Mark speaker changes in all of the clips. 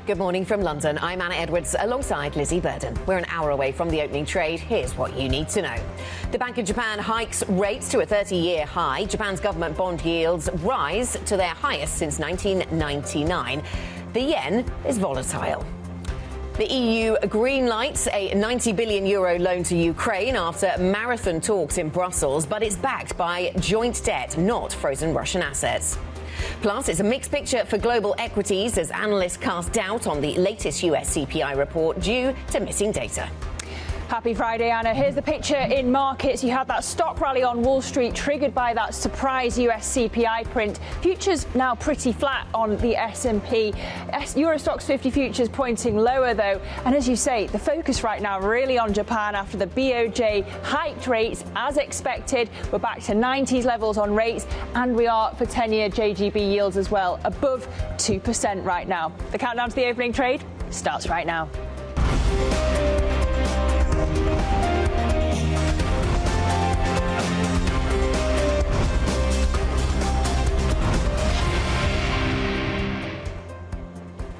Speaker 1: Good morning from London. I'm Anna Edwards alongside Lizzy Burden. We're an hour away from the opening trade. Here's what you need to know. The Bank of Japan hikes rates to a 30-year high. Japan's government bond yields rise to their highest since 1999. The yen is volatile. The EU greenlights a €90 billion loan to Ukraine after marathon talks in Brussels, but it's backed by joint debt, not frozen Russian assets. Plus, it's a mixed picture for global equities as analysts cast doubt on the latest US CPI report due to missing data.
Speaker 2: Happy Friday, Anna. Here's the picture in markets. You had that stock rally on Wall Street triggered by that surprise US CPI print. Futures now pretty flat on the S&P. Euro Stoxx 50 futures pointing lower, though. And as you say, the focus right now really on Japan after the BOJ hiked rates as expected. We're back to 90s levels on rates, and we are for 10-year JGB yields as well, above 2% right now. The countdown to the opening trade starts right now.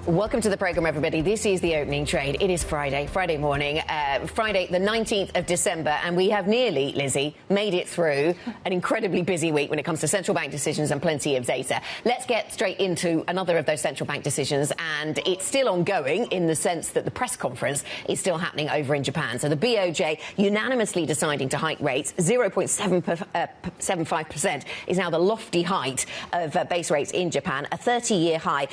Speaker 1: Welcome to the programme, everybody. This is the opening trade. It is Friday morning, Friday the 19th of December, and we have nearly, Lizzy, made it through an incredibly busy week when it comes to central bank decisions and plenty of data. Let's get straight into another of those central bank decisions, and it's still ongoing in the sense that the press conference is still happening over in Japan. So the BOJ unanimously deciding to hike rates. 0.75% is now the lofty height of base rates in Japan, a 30-year high.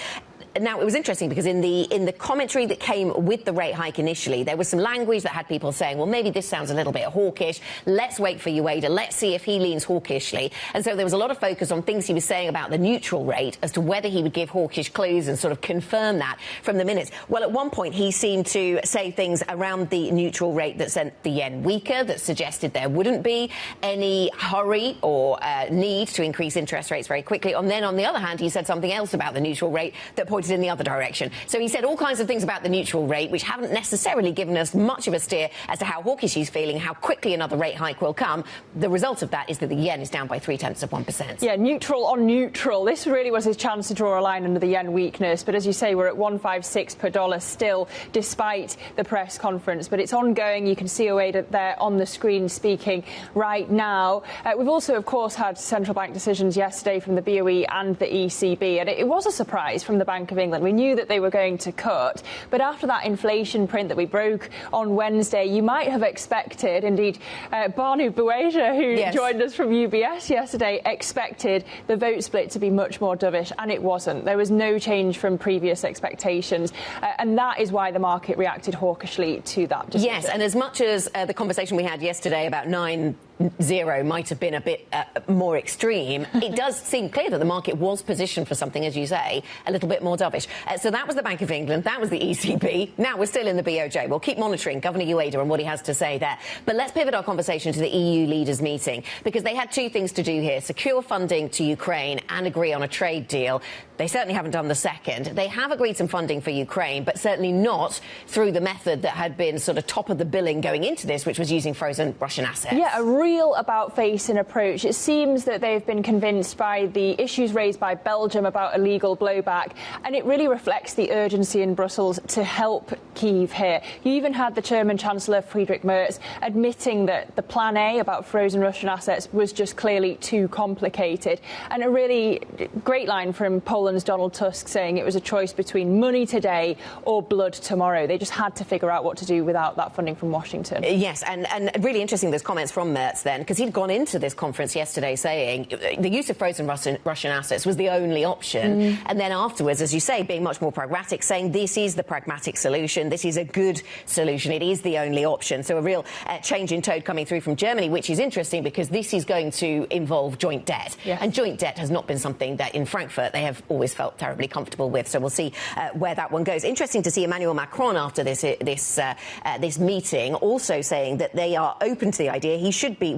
Speaker 1: Now, it was interesting because in the commentary that came with the rate hike initially, there was some language that had people saying, well, maybe this sounds a little bit hawkish. Let's wait for Ueda. Let's see if he leans hawkishly. And so there was a lot of focus on things he was saying about the neutral rate as to whether he would give hawkish clues and sort of confirm that from the minutes. Well, at one point, he seemed to say things around the neutral rate that sent the yen weaker, that suggested there wouldn't be any hurry or need to increase interest rates very quickly. And then, on the other hand, he said something else about the neutral rate that pointed in the other direction. So he said all kinds of things about the neutral rate, which haven't necessarily given us much of a steer as to how hawkish he's feeling, how quickly another rate hike will come. The result of that is that the yen is down by 0.3%. Yeah,
Speaker 2: neutral on neutral. This really was his chance to draw a line under the yen weakness. But as you say, we're at 156 per dollar still, despite the press conference. But it's ongoing. You can see Ueda there on the screen speaking right now. We've also, of course, had central bank decisions yesterday from the BOE and the ECB. And it was a surprise from the Bank of England. We knew that they were going to cut, but after that inflation print that we broke on Wednesday, you might have expected, indeed, Buyback, who joined us from UBS yesterday, expected the vote split to be much more dovish, and it wasn't. There was no change from previous expectations, and that is why the market reacted hawkishly to that decision.
Speaker 1: Yes, and as much as the conversation we had yesterday about 9-0 might have been a bit more extreme, it does seem clear that the market was positioned for something, as you say, a little bit more dovish. So that was the Bank of England, that was the ECB. Now we're still in the BOJ. We'll keep monitoring Governor Ueda and what he has to say there. But let's pivot our conversation to the EU leaders meeting, because they had two things to do here: secure funding to Ukraine and agree on a trade deal. They certainly haven't done the second. They have agreed some funding for Ukraine, but certainly not through the method that had been sort of top of the billing going into this, which was using frozen Russian assets.
Speaker 2: Yeah, a real about-facing approach. It seems that they've been convinced by the issues raised by Belgium about illegal blowback, and it really reflects the urgency in Brussels to help Kyiv here. You even had the German Chancellor Friedrich Merz admitting that the plan A about frozen Russian assets was just clearly too complicated. And a really great line from Poland's Donald Tusk saying it was a choice between money today or blood tomorrow. They just had to figure out what to do without that funding from Washington.
Speaker 1: Yes, and really interesting those comments from Merz then, because he'd gone into this conference yesterday saying the use of frozen Russian assets was the only option. And then afterwards, as you say, being much more pragmatic, saying this is the pragmatic solution, this is a good solution, it is the only option. So a real change in tone coming through from Germany, which is interesting because this is going to involve joint debt.
Speaker 2: Yes.
Speaker 1: And joint debt has not been something that in Frankfurt they have always felt terribly comfortable with. So we'll see where that one goes. Interesting to see Emmanuel Macron after this meeting also saying that they are open to the idea,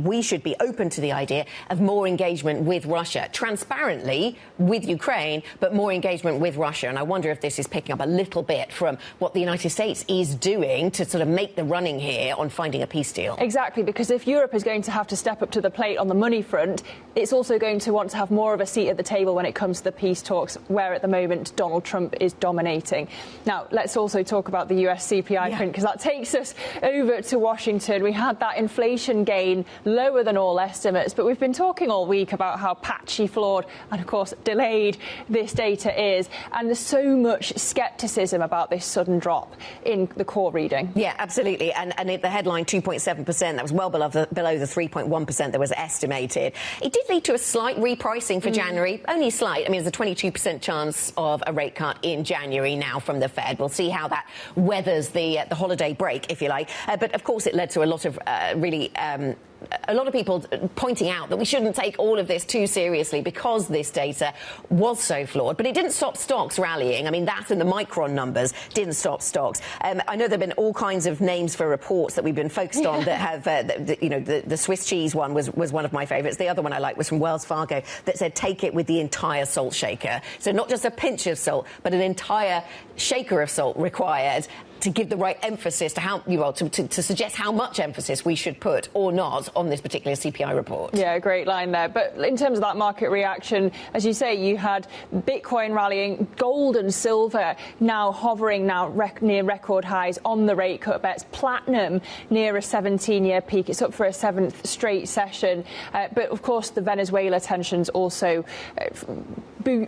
Speaker 1: we should be open to the idea of more engagement with Russia, transparently with Ukraine, but more engagement with Russia. And I wonder if this is picking up a little bit from what the United States is doing to sort of make the running here on finding a peace deal.
Speaker 2: Exactly, because if Europe is going to have to step up to the plate on the money front, it's also going to want to have more of a seat at the table when it comes to the peace talks talks, where at the moment Donald Trump is dominating. Now, let's also talk about the US CPI print, because that takes us over to Washington. We had that inflation gain lower than all estimates, but we've been talking all week about how patchy, flawed and, of course, delayed this data is. And there's so much scepticism about this sudden drop in the core reading.
Speaker 1: Yeah, absolutely. And the headline 2.7%, that was well below the 3.1% that was estimated. It did lead to a slight repricing for January, only slight. I mean, there's a 22% chance of a rate cut in January now from the Fed. We'll see how that weathers the holiday break, if you like. But of course, it led to a lot of a lot of people pointing out that we shouldn't take all of this too seriously because this data was so flawed. But it didn't stop stocks rallying. I mean, that and the Micron numbers didn't stop stocks. I know there have been all kinds of names for reports that we've been focused on that have, the Swiss cheese one was one of my favourites. The other one I liked was from Wells Fargo that said take it with the entire salt shaker. So not just a pinch of salt, but an entire shaker of salt required to give the right emphasis to how to suggest how much emphasis we should put or not on this particular CPI report.
Speaker 2: Yeah, great line there. But in terms of that market reaction, as you say, you had Bitcoin rallying, gold and silver now hovering near record highs on the rate cut bets. Platinum near a 17-year peak. It's up for a 7th straight session. But of course, the Venezuela tensions also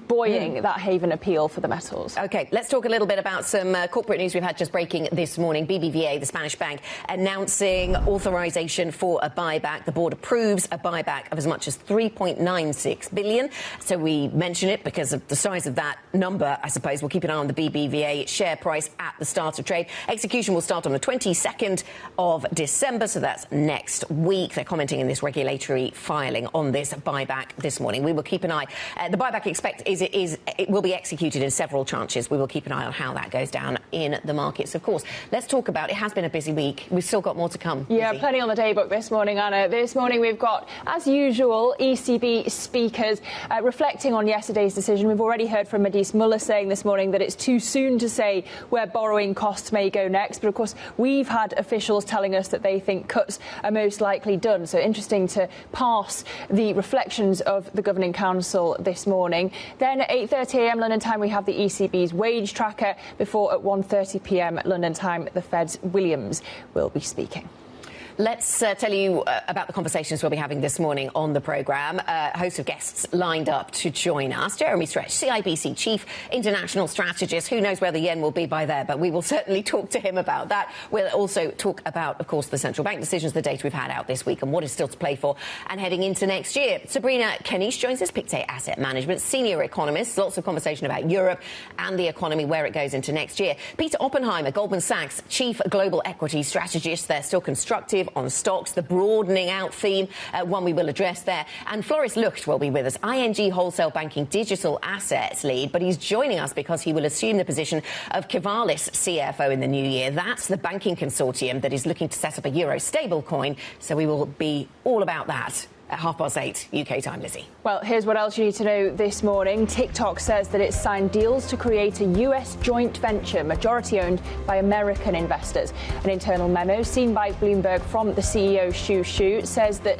Speaker 2: buoying that haven appeal for the metals.
Speaker 1: OK, let's talk a little bit about some corporate news we've had just breaking this morning. BBVA, the Spanish bank, announcing authorization for a buyback. The board approves a buyback of as much as 3.96 billion. So we mention it because of the size of that number. I suppose we'll keep an eye on the BBVA share price at the start of trade. Execution will start on the 22nd of December, so that's next week. They're commenting in this regulatory filing on this buyback this morning. We will keep an eye. The buyback it will be executed in several tranches. We will keep an eye on how that goes down in the markets. Of course, let's talk about it. Has been a busy week. We've still got more to come.
Speaker 2: Yeah,
Speaker 1: Lizzy.
Speaker 2: Plenty on the daybook this morning, Anna. This morning we've got, as usual, ECB speakers reflecting on yesterday's decision. We've already heard from Madis Muller saying this morning that it's too soon to say where borrowing costs may go next. But of course, we've had officials telling us that they think cuts are most likely done. So interesting to pass the reflections of the Governing Council this morning. Then at 8:30 a.m. London time, we have the ECB's wage tracker. Before at 1:30 p.m. London time, the Fed's Williams will be speaking.
Speaker 1: Let's tell you about the conversations we'll be having this morning on the programme. A host of guests lined up to join us. Jeremy Stretch, CIBC Chief International Strategist. Who knows where the yen will be by there, but we will certainly talk to him about that. We'll also talk about, of course, the central bank decisions, the data we've had out this week and what is still to play for and heading into next year. Sabrina Kenish joins us, Pictet Asset Management, senior economist. Lots of conversation about Europe and the economy, where it goes into next year. Peter Oppenheimer, Goldman Sachs Chief Global Equity Strategist. They're still constructive on stocks, the broadening out theme, one we will address there. And Floris Lucht will be with us, ING Wholesale Banking Digital Assets Lead, but he's joining us because he will assume the position of Kivalis CFO in the new year. That's the banking consortium that is looking to set up a euro stablecoin. So we will be all about that at 8:30 UK time, Lizzy.
Speaker 2: Well, here's what else you need to know this morning. TikTok says that it's signed deals to create a US joint venture, majority owned by American investors. An internal memo seen by Bloomberg from the CEO, Shu Shu, says that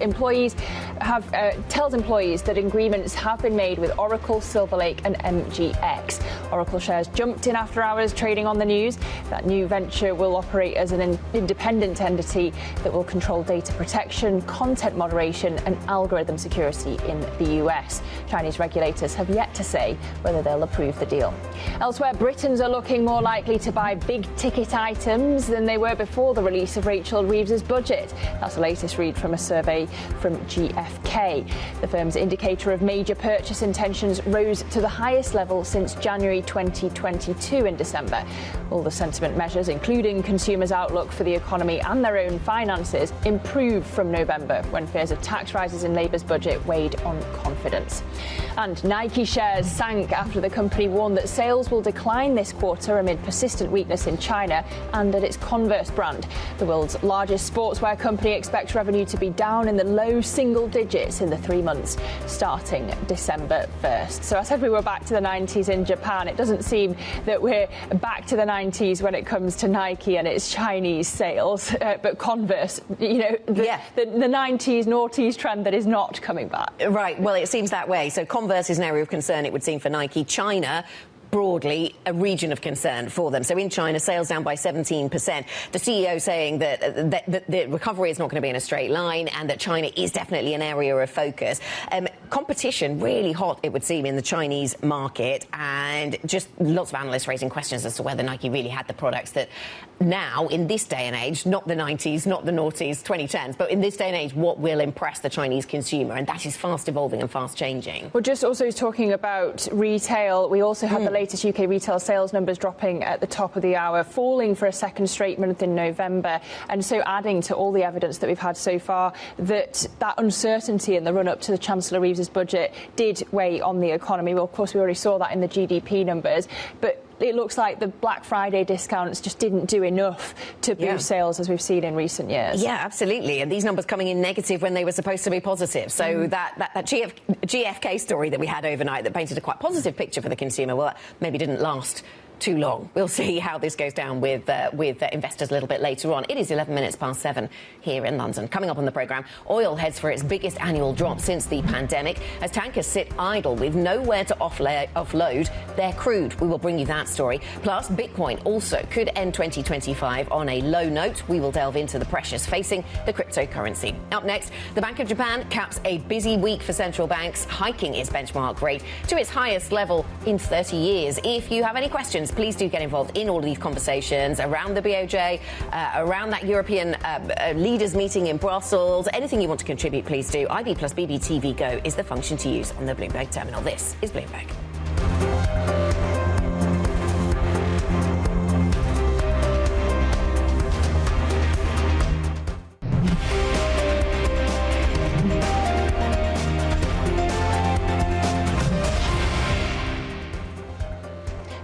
Speaker 2: tells employees that agreements have been made with Oracle, Silver Lake and MGX. Oracle shares jumped in after hours trading on the news. That new venture will operate as an independent entity that will control data protection, content moderation and algorithm security in the US. Chinese regulators have yet to say whether they'll approve the deal. Elsewhere, Britons are looking more likely to buy big-ticket items than they were before the release of Rachel Reeves's budget. That's the latest read from a survey from GfK. The firm's indicator of major purchase intentions rose to the highest level since January 2022 in December. All the sentiment measures, including consumers' outlook for the economy and their own finances, improved from November, when fears of tax rises in Labour's budget weighed on confidence. And Nike shares sank after the company warned that sales will decline this quarter amid persistent weakness in China and at its Converse brand. The world's largest sportswear company expects revenue to be down in the low single digits in the 3 months starting December 1st. So I said we were back to the 90s in Japan. It doesn't seem that we're back to the 90s when it comes to Nike and its Chinese sales. But Converse, the 90s, noughties trend that is not coming back.
Speaker 1: Right. Well, it seems that way. So Converse is an area of concern, it would seem, for Nike. China, broadly a region of concern for them. So in China, sales down by 17%. The CEO saying that the recovery is not going to be in a straight line and that China is definitely an area of focus. Competition really hot, it would seem, in the Chinese market, and just lots of analysts raising questions as to whether Nike really had the products that now, in this day and age, not the 90s, not the noughties, 2010s, but in this day and age, what will impress the Chinese consumer? And that is fast evolving and fast changing.
Speaker 2: Well, just also talking about retail, we also had the latest UK retail sales numbers dropping at the top of the hour, falling for a second straight month in November, and so adding to all the evidence that we've had so far that uncertainty in the run-up to the Chancellor Reeves's budget did weigh on the economy. Well, of course, we already saw that in the GDP numbers, but it looks like the Black Friday discounts just didn't do enough to boost sales as we've seen in recent years. Yeah,
Speaker 1: absolutely. And these numbers coming in negative when they were supposed to be positive. So that GFK story that we had overnight that painted a quite positive picture for the consumer, well, that maybe didn't last too long. We'll see how this goes down with investors a little bit later on. It is 11 minutes past 7 here in London. Coming up on the programme, oil heads for its biggest annual drop since the pandemic as tankers sit idle with nowhere to offload their crude. We will bring you that story. Plus, Bitcoin also could end 2025 on a low note. We will delve into the pressures facing the cryptocurrency. Up next, the Bank of Japan caps a busy week for central banks, hiking its benchmark rate to its highest level in 30 years. If you have any questions, please do get involved in all of these conversations around the BOJ, around that European leaders meeting in Brussels. Anything you want to contribute, please do. IB plus BBTV Go is the function to use on the Bloomberg terminal. This is Bloomberg.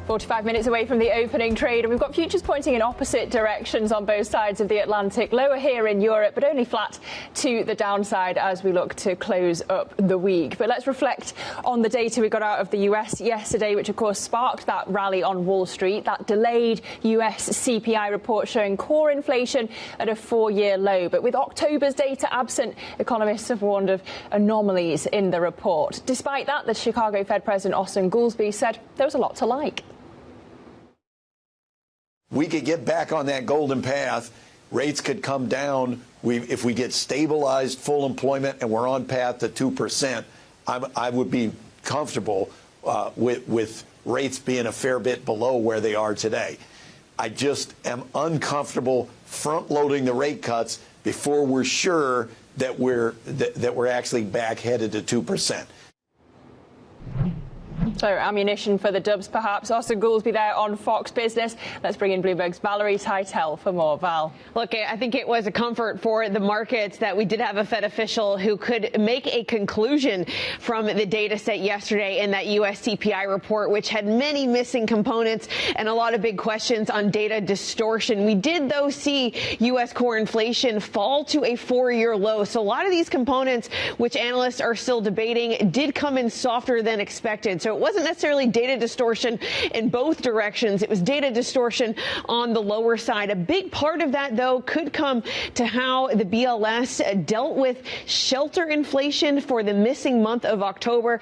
Speaker 2: "45 minutes away from the opening trade, and we've got futures pointing in opposite directions on both sides of the Atlantic. Lower here in Europe, but only flat to the downside as we look to close up the week. But let's reflect on the data we got out of the US yesterday, which of course sparked that rally on Wall Street. That delayed US CPI report showing core inflation at a 4-year low. But with October's data absent, economists have warned of anomalies in the report. Despite that, the Chicago Fed President Austin Goolsbee said there was a lot to like.
Speaker 3: We could get back on that golden path. Rates could come down. If we get stabilized full employment and we're on path to 2%, I would be comfortable with rates being a fair bit below where they are today. I just am uncomfortable front-loading the rate cuts before we're sure that we're actually back headed to 2%.
Speaker 2: So ammunition for the dubs, perhaps. Austin Goolsbee there on Fox Business. Let's bring in Bloomberg's Valerie Teitel for more. Val.
Speaker 4: Look, I think it was a comfort for the markets that we did have a Fed official who could make a conclusion from the data set yesterday in that U.S. CPI report, which had many missing components and a lot of big questions on data distortion. We did, though, see U.S. core inflation fall to a 4-year low. So a lot of these components, which analysts are still debating, did come in softer than expected. So it wasn't necessarily data distortion in both directions. It was data distortion on the lower side. A big part of that, though, could come to how the BLS dealt with shelter inflation for the missing month of October.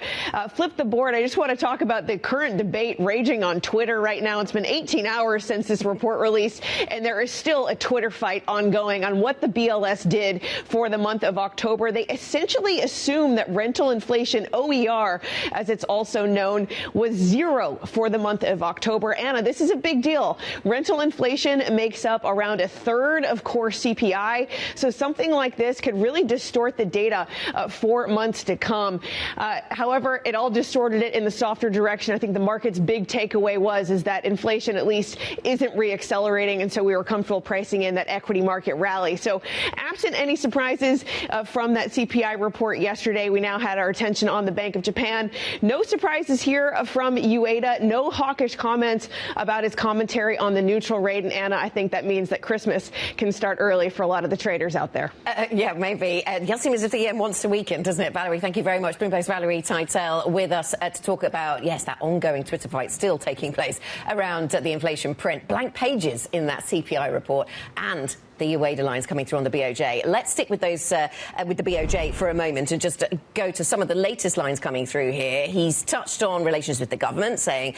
Speaker 4: Flip the board. I just want to talk about the current debate raging on Twitter right now. It's been 18 hours since this report released, and there is still a Twitter fight ongoing on what the BLS did for the month of October. They essentially assume that rental inflation, OER, as it's also known, was 0 for the month of October. Anna, this is a big deal. Rental inflation makes up around a third of core CPI. So something like this could really distort the data for months to come. However, it all distorted it in the softer direction. I think the market's big takeaway is that inflation at least isn't reaccelerating. And so we were comfortable pricing in that equity market rally. So absent any surprises from that CPI report yesterday, we now had our attention on the Bank of Japan. No surprises news here from Ueda. No hawkish comments about his commentary on the neutral rate. And Anna, I think that means that Christmas can start early for a lot of the traders out there.
Speaker 1: Yeah, maybe. It does seem as if the yen wants to weaken, doesn't it, Valerie? Thank you very much. Bloomberg's Valerie Teitel with us to talk about, yes, that ongoing Twitter fight still taking place around the inflation print. Blank pages in that CPI report and the Ueda lines coming through on the BOJ. Let's stick with those with the BOJ for a moment and just go to some of the latest lines coming through here. He's touched on relations with the government, saying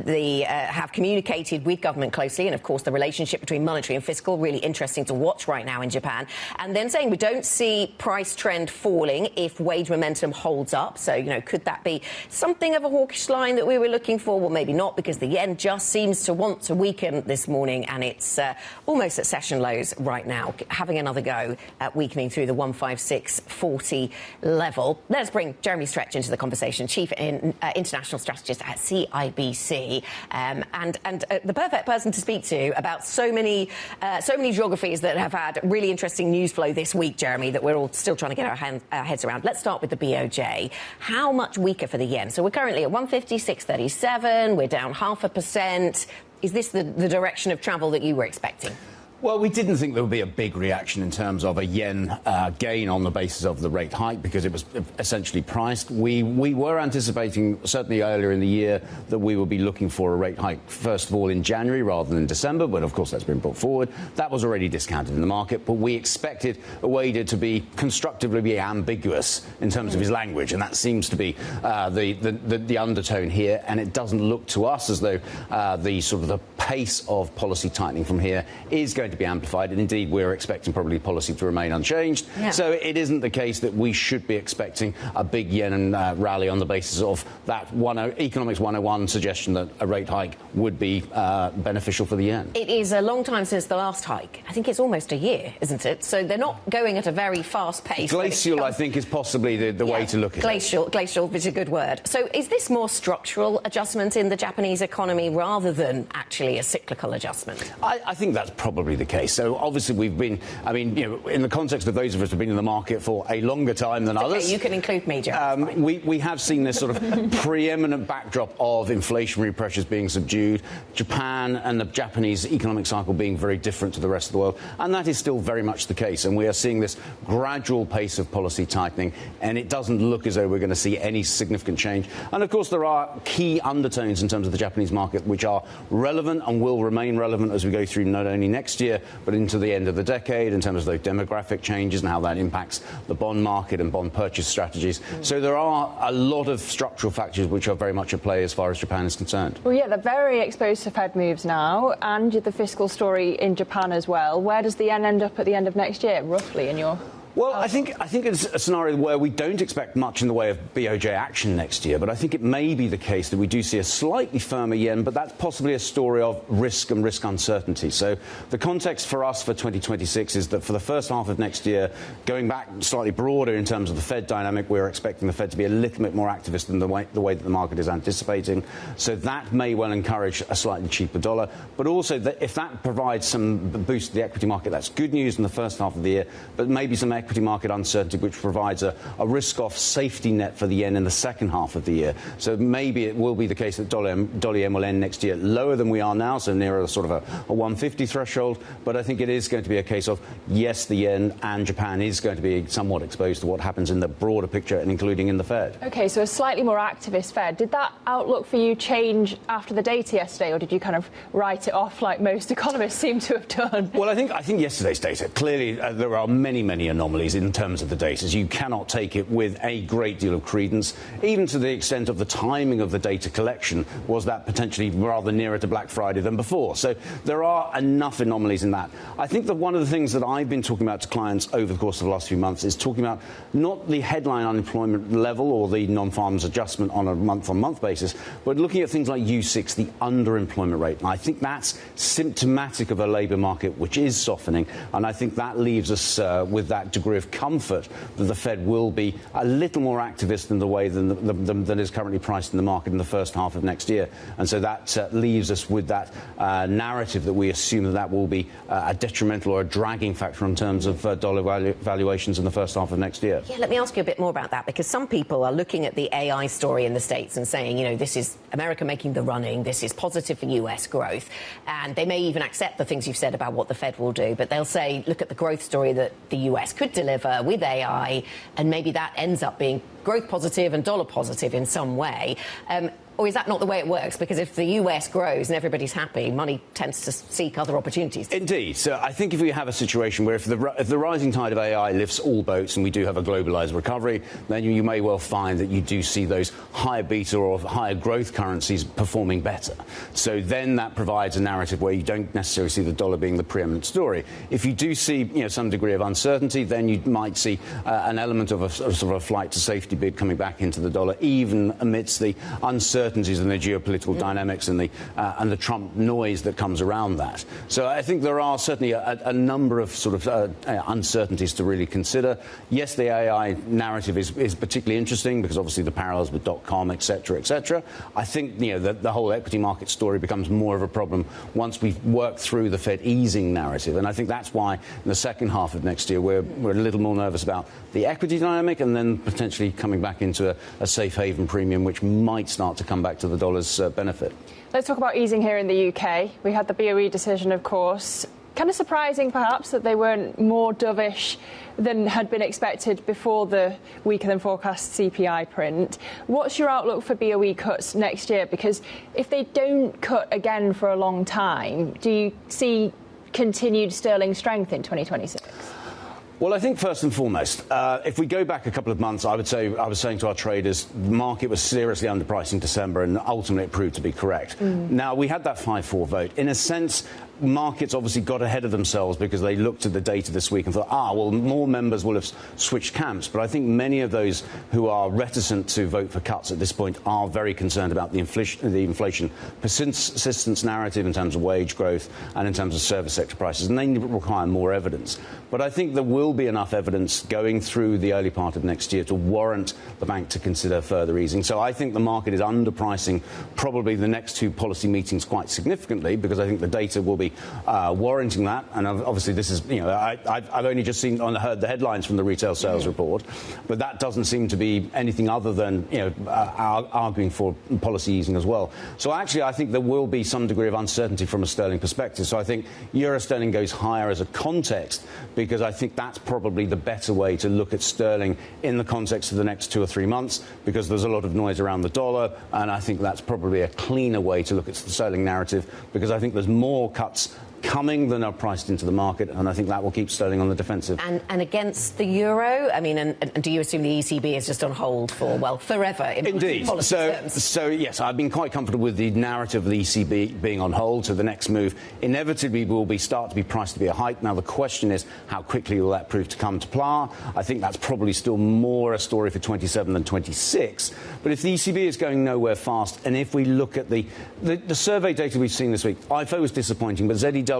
Speaker 1: they have communicated with government closely, and of course the relationship between monetary and fiscal really interesting to watch right now in Japan. And then saying we don't see price trend falling if wage momentum holds up. So, you know, could that be something of a hawkish line that we were looking for? Well, maybe not, because the yen just seems to want to weaken this morning, and it's almost at session lows right now, having another go at weakening through the 156.40 level. Let's bring Jeremy Stretch into the conversation, Chief International Strategist at CIBC, and the perfect person to speak to about so many geographies that have had really interesting news flow this week, Jeremy, that we're all still trying to get our heads around. Let's start with the BOJ. How much weaker for the yen? So we're currently at 156.37. We're down 0.5%. Is this the direction of travel that you were expecting?
Speaker 5: Well, we didn't think there would be a big reaction in terms of a yen gain on the basis of the rate hike, because it was essentially priced. We were anticipating, certainly earlier in the year, that we would be looking for a rate hike, first of all, in January rather than December, but of course that's been brought forward. That was already discounted in the market, but we expected Ueda to be constructively ambiguous in terms of his language, and that seems to be the undertone here, and it doesn't look to us as though the pace of policy tightening from here is going to be amplified, and indeed we're expecting probably policy to remain unchanged. Yeah. So it isn't the case that we should be expecting a big yen rally on the basis of that Economics 101 suggestion that a rate hike would be beneficial for the yen.
Speaker 1: It is a long time since the last hike. I think it's almost a year, isn't it? So they're not going at a very fast pace.
Speaker 5: Glacial, I think, is possibly the way to look at
Speaker 1: it. Glacial is a good word. So is this more structural adjustment in the Japanese economy rather than actually a cyclical adjustment?
Speaker 5: I think that's probably the case. So obviously we've been, in the context of those of us who have been in the market for a longer time than others.
Speaker 1: Okay, you can include me, Joe.
Speaker 5: We have seen this sort of preeminent backdrop of inflationary pressures being subdued, Japan and the Japanese economic cycle being very different to the rest of the world, and that is still very much the case. And we are seeing this gradual pace of policy tightening, and it doesn't look as though we're going to see any significant change. And of course there are key undertones in terms of the Japanese market which are relevant and will remain relevant as we go through not only next year but into the end of the decade, in terms of those demographic changes and how that impacts the bond market and bond purchase strategies. So there are a lot of structural factors which are very much at play as far as Japan is concerned.
Speaker 2: Well, yeah, they're very exposed to Fed moves now, and the fiscal story in Japan as well. Where does the yen end up at the end of next year, roughly, in your...
Speaker 5: Well, I think it's a scenario where we don't expect much in the way of BOJ action next year, but I think it may be the case that we do see a slightly firmer yen, but that's possibly a story of risk and risk uncertainty. So the context for us for 2026 is that for the first half of next year, going back slightly broader in terms of the Fed dynamic, we're expecting the Fed to be a little bit more activist than the way that the market is anticipating. So that may well encourage a slightly cheaper dollar, but also that if that provides some boost to the equity market, that's good news in the first half of the year, but maybe some equity market uncertainty which provides a risk-off safety net for the yen in the second half of the year. So maybe it will be the case that dollar yen will end next year lower than we are now, so nearer a sort of a 150 threshold. But I think it is going to be a case of, yes, the yen and Japan is going to be somewhat exposed to what happens in the broader picture, and including in the Fed. OK,
Speaker 2: so a slightly more activist Fed. Did that outlook for you change after the data yesterday, or did you kind of write it off like most economists seem to have done?
Speaker 5: Well, I think yesterday's data, clearly there are many anomalies in terms of the data. You cannot take it with a great deal of credence, even to the extent of the timing of the data collection was that potentially rather nearer to Black Friday than before. So there are enough anomalies in that. I think that one of the things that I've been talking about to clients over the course of the last few months is talking about not the headline unemployment level or the non-farms adjustment on a month-on-month basis, but looking at things like U6, the underemployment rate. And I think that's symptomatic of a labour market which is softening, and I think that leaves us with that degree of comfort that the Fed will be a little more activist in the way than is currently priced in the market in the first half of next year. And so that leaves us with that narrative that we assume that will be a detrimental or a dragging factor in terms of dollar valuations in the first half of next year.
Speaker 1: Yeah, let me ask you a bit more about that, because some people are looking at the AI story in the States and saying, you know, this is America making the running, this is positive for US growth, and they may even accept the things you've said about what the Fed will do, but they'll say, look at the growth story that the US could deliver with AI, and maybe that ends up being growth positive and dollar positive in some way. Or is that not the way it works? Because if the US grows and everybody's happy, money tends to seek other opportunities.
Speaker 5: Indeed. So I think if we have a situation where if the rising tide of AI lifts all boats and we do have a globalized recovery, then you may well find that you do see those higher beta or higher growth currencies performing better. So then that provides a narrative where you don't necessarily see the dollar being the preeminent story. If you do see, you know, some degree of uncertainty, then you might see an element of a sort of a flight to safety bid coming back into the dollar, even amidst the uncertainties and the geopolitical dynamics and the Trump noise that comes around that. So I think there are certainly a number of sort of uncertainties to really consider. Yes, the AI narrative is particularly interesting because obviously the parallels with .com, etc., etc. I think, you know, the whole equity market story becomes more of a problem once we've worked through the Fed easing narrative, and I think that's why in the second half of next year we're a little more nervous about the equity dynamic and then potentially coming back into a safe haven premium, which might start to come back to the dollar's benefit.
Speaker 2: Let's talk about easing here in the UK. We had the BOE decision, of course. Kind of surprising, perhaps, that they weren't more dovish than had been expected before the weaker-than-forecast CPI print. What's your outlook for BOE cuts next year? Because if they don't cut again for a long time, do you see continued sterling strength in 2026?
Speaker 5: Well, I think first and foremost, if we go back a couple of months, I was saying to our traders, the market was seriously underpriced in December, and ultimately it proved to be correct. Now, we had that 5-4 vote. In a sense, markets obviously got ahead of themselves because they looked at the data this week and thought, well, more members will have switched camps. But I think many of those who are reticent to vote for cuts at this point are very concerned about the inflation persistence narrative in terms of wage growth and in terms of service sector prices, and they require more evidence. But I think there will be enough evidence going through the early part of next year to warrant the bank to consider further easing. So I think the market is underpricing probably the next two policy meetings quite significantly, because I think the data will be warranting that. And obviously this is, you know, I've only just heard the headlines from the retail sales report, but that doesn't seem to be anything other than, you know, arguing for policy easing as well. So actually I think there will be some degree of uncertainty from a sterling perspective. So I think euro sterling goes higher as a context, because I think that's probably the better way to look at sterling in the context of the next 2 or 3 months, because there's a lot of noise around the dollar, and I think that's probably a cleaner way to look at the sterling narrative, because I think there's more cuts coming than are priced into the market, and I think that will keep sterling on the defensive.
Speaker 1: And against the euro, I mean, and do you assume the ECB is just on hold for, well, forever?
Speaker 5: Indeed. So yes, I've been quite comfortable with the narrative of the ECB being on hold. So the next move inevitably will start to be priced to be a hike. Now the question is, how quickly will that prove to come to play? I think that's probably still more a story for 27 than 26. But if the ECB is going nowhere fast, and if we look at the survey data we've seen this week, IFO was disappointing, but ZEW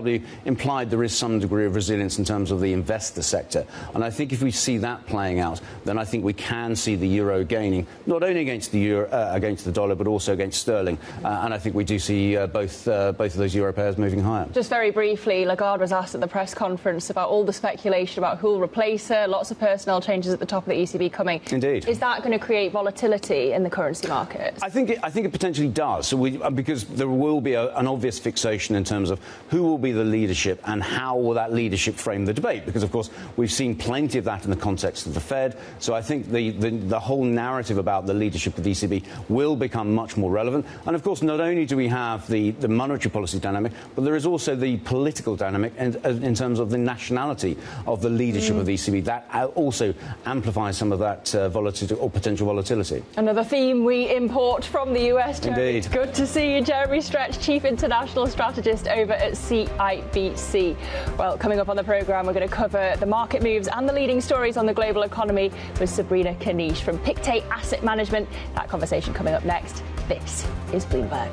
Speaker 5: implied there is some degree of resilience in terms of the investor sector. And I think if we see that playing out, then I think we can see the euro gaining, not only against the dollar, but also against sterling. And I think we do see both of those euro pairs moving higher.
Speaker 2: Just very briefly, Lagarde was asked at the press conference about all the speculation about who will replace her, lots of personnel changes at the top of the ECB coming.
Speaker 5: Indeed.
Speaker 2: Is that going to create volatility in the currency markets?
Speaker 5: I think it potentially does. So because there will be an obvious fixation in terms of who will be the leadership and how will that leadership frame the debate, because of course we've seen plenty of that in the context of the Fed. So I think the whole narrative about the leadership of the ECB will become much more relevant. And of course not only do we have the monetary policy dynamic, but there is also the political dynamic in terms of the nationality of the leadership of the ECB. That also amplifies some of that volatility or potential volatility.
Speaker 2: Another theme we import from the US. Jeremy.
Speaker 5: Indeed.
Speaker 2: Good to see you, Jeremy Stretch, Chief International Strategist over at CIBC. Well, coming up on the programme, we're going to cover the market moves and the leading stories on the global economy with Sabrina Kanish from Pictet Asset Management. That conversation coming up next. This is Bloomberg.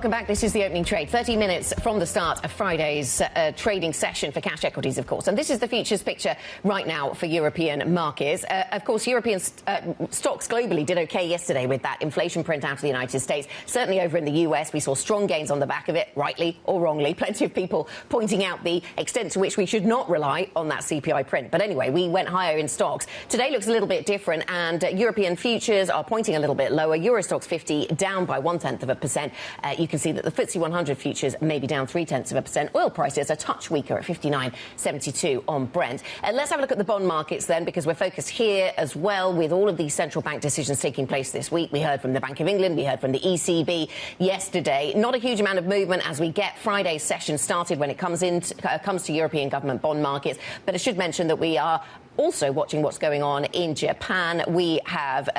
Speaker 1: Welcome back. This is the opening trade. 30 minutes from the start of Friday's trading session for cash equities, of course. And this is the futures picture right now for European markets. Of course, European stocks globally did OK yesterday with that inflation print out of the United States. Certainly over in the US, we saw strong gains on the back of it, rightly or wrongly. Plenty of people pointing out the extent to which we should not rely on that CPI print. But anyway, we went higher in stocks. Today looks a little bit different, and European futures are pointing a little bit lower. Euro Stoxx 50 down by 0.1%. You can see that the FTSE 100 futures may be down 0.3%. Oil prices a touch weaker at 59.72 on Brent. Let's have a look at the bond markets then, because we're focused here as well with all of these central bank decisions taking place this week. We heard from the Bank of England, we heard from the ECB yesterday. Not a huge amount of movement as we get Friday's session started when it comes to European government bond markets. But I should mention that we are also watching what's going on in Japan. We have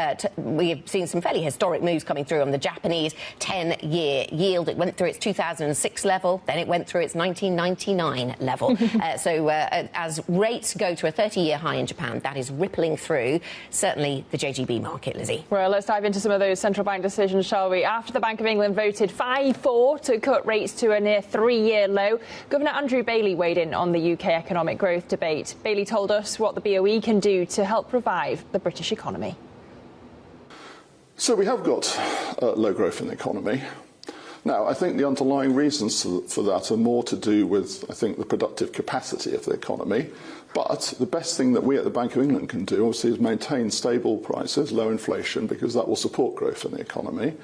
Speaker 1: seen some fairly historic moves coming through on the Japanese 10-year yield. It went through its 2006 level, then it went through its 1999 level. As rates go to a 30-year high in Japan, that is rippling through certainly the JGB market, Lizzie.
Speaker 2: Well, let's dive into some of those central bank decisions, shall we? After the Bank of England voted 5-4 to cut rates to a near 3-year low, Governor Andrew Bailey weighed in on the UK economic growth debate. Bailey told us what the BOE can do to help revive the British economy.
Speaker 6: So we have got low growth in the economy. Now, I think the underlying reasons for that are more to do with, I think, the productive capacity of the economy. But the best thing that we at the Bank of England can do, obviously, is maintain stable prices, low inflation, because that will support growth in the economy.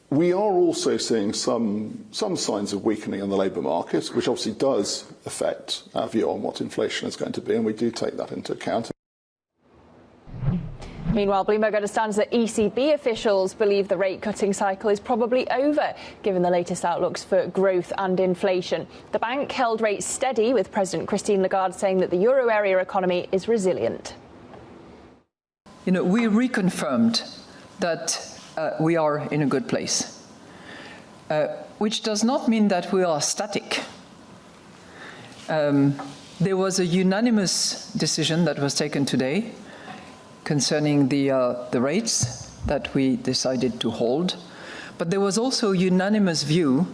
Speaker 6: We are also seeing some signs of weakening in the labour market, which obviously does affect our view on what inflation is going to be, and we do take that into account.
Speaker 2: Meanwhile, Bloomberg understands that ECB officials believe the rate-cutting cycle is probably over, given the latest outlooks for growth and inflation. The bank held rates steady, with President Christine Lagarde saying that the euro area economy is resilient.
Speaker 7: We reconfirmed that we are in a good place, which does not mean that we are static. There was a unanimous decision that was taken today concerning the rates that we decided to hold, but there was also a unanimous view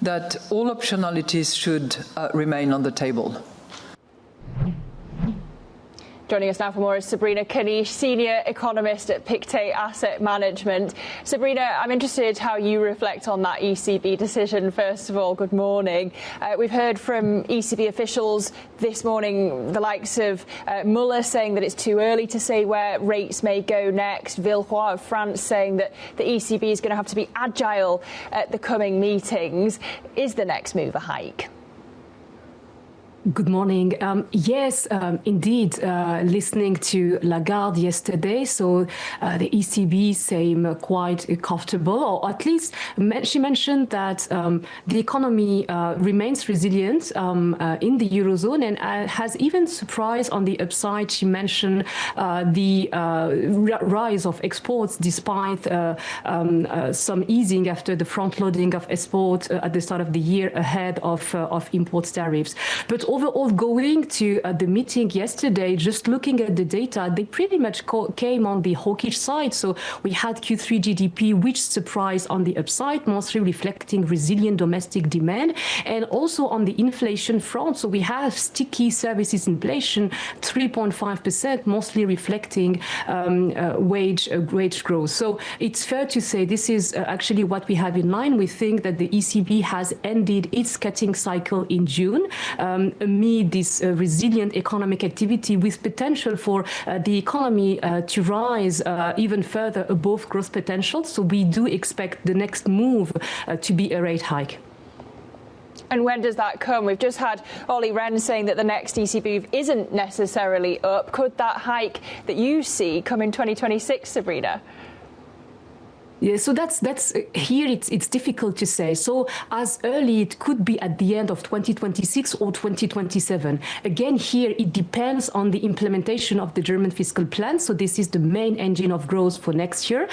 Speaker 7: that all optionalities should remain on the table.
Speaker 2: Joining us now for more is Sabrina Kanish, Senior Economist at Pictet Asset Management. Sabrina, I'm interested how you reflect on that ECB decision. First of all, good morning. We've heard from ECB officials this morning, the likes of Muller saying that it's too early to say where rates may go next. Villeroy of France saying that the ECB is going to have to be agile at the coming meetings. Is the next move a hike?
Speaker 8: Good morning. Yes, indeed, listening to Lagarde yesterday, so the ECB seemed quite comfortable, or at least she mentioned that the economy remains resilient in the Eurozone, and has even surprised on the upside. She mentioned the rise of exports despite some easing after the front-loading of export at the start of the year ahead of import tariffs. But overall, going to the meeting yesterday, just looking at the data, they pretty much came on the hawkish side. So we had Q3 GDP, which surprised on the upside, mostly reflecting resilient domestic demand, and also on the inflation front. So we have sticky services inflation, 3.5%, mostly reflecting wage growth. So it's fair to say this is actually what we have in line. We think that the ECB has ended its cutting cycle in June, amid this resilient economic activity with potential for the economy to rise even further above growth potential. So we do expect the next move to be a rate hike.
Speaker 2: And when does that come? We've just had Olli Rehn saying that the next ECB move isn't necessarily up. Could that hike that you see come in 2026, Sabrina?
Speaker 8: Yeah, so that's here it's difficult to say. So as early it could be at the end of 2026 or 2027. Again, here it depends on the implementation of the German fiscal plan. So this is the main engine of growth for next year.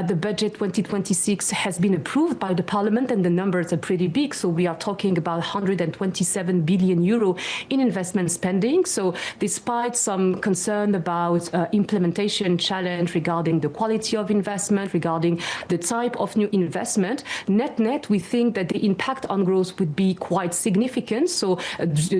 Speaker 8: The budget 2026 has been approved by the parliament, and the numbers are pretty big. So we are talking about 127 billion euro in investment spending. So despite some concern about implementation challenge regarding the quality of investment, regarding the type of new investment, net, we think that the impact on growth would be quite significant. So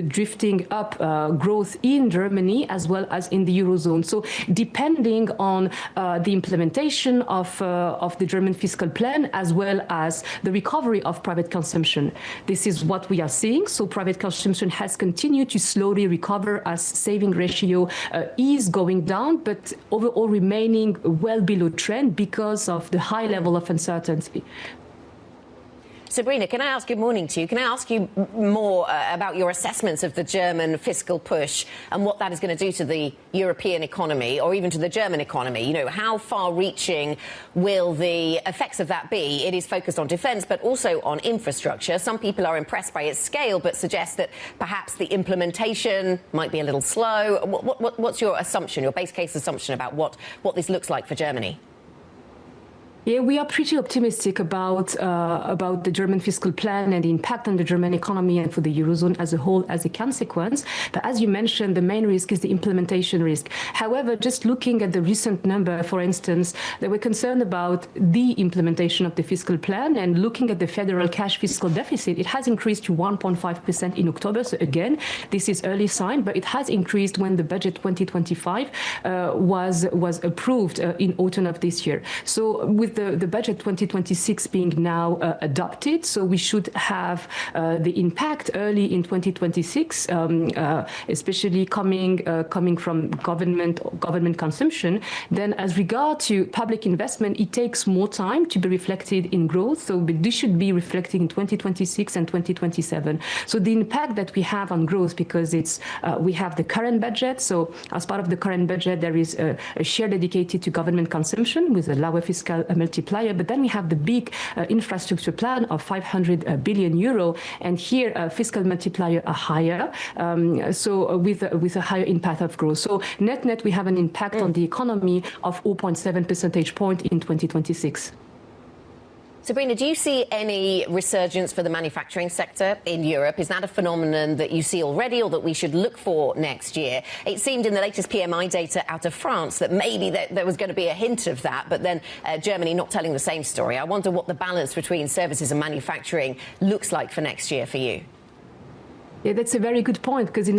Speaker 8: drifting up growth in Germany as well as in the Eurozone. So depending on the implementation of the German fiscal plan as well as the recovery of private consumption. This is what we are seeing. So private consumption has continued to slowly recover as saving ratio is going down, but overall remaining well below trend because of the high level of uncertainty.
Speaker 1: Sabrina, can I ask, good morning to you, can I ask you more about your assessments of the German fiscal push and what that is going to do to the European economy or even to the German economy? You know, how far-reaching will the effects of that be? It is focused on defence, but also on infrastructure. Some people are impressed by its scale, but suggest that perhaps the implementation might be a little slow. What's your assumption, your base case assumption about what this looks like for Germany?
Speaker 8: Yeah, we are pretty optimistic about the German fiscal plan and the impact on the German economy and for the Eurozone as a whole as a consequence. But as you mentioned, the main risk is the implementation risk. However, just looking at the recent number, for instance, they were concerned about the implementation of the fiscal plan, and looking at the federal cash fiscal deficit, it has increased to 1.5% in October. So again, this is early sign, but it has increased when the budget 2025 was approved in autumn of this year. So with the budget 2026 being now adopted, so we should have the impact early in 2026, especially coming from government consumption. Then, as regard to public investment, it takes more time to be reflected in growth. So this should be reflected in 2026 and 2027. So the impact that we have on growth, because we have the current budget. So as part of the current budget, there is a share dedicated to government consumption with a lower fiscal multiplier, but then we have the big infrastructure plan of 500 billion euro, and here fiscal multiplier are higher, so with a higher impact of growth. So net, we have an impact on the economy of 0.7 percentage point in 2026.
Speaker 1: Sabrina, do you see any resurgence for the manufacturing sector in Europe? Is that a phenomenon that you see already or that we should look for next year? It seemed in the latest PMI data out of France that maybe there was going to be a hint of that, but then Germany not telling the same story. I wonder what the balance between services and manufacturing looks like for next year for you.
Speaker 8: Yeah, that's a very good point, because in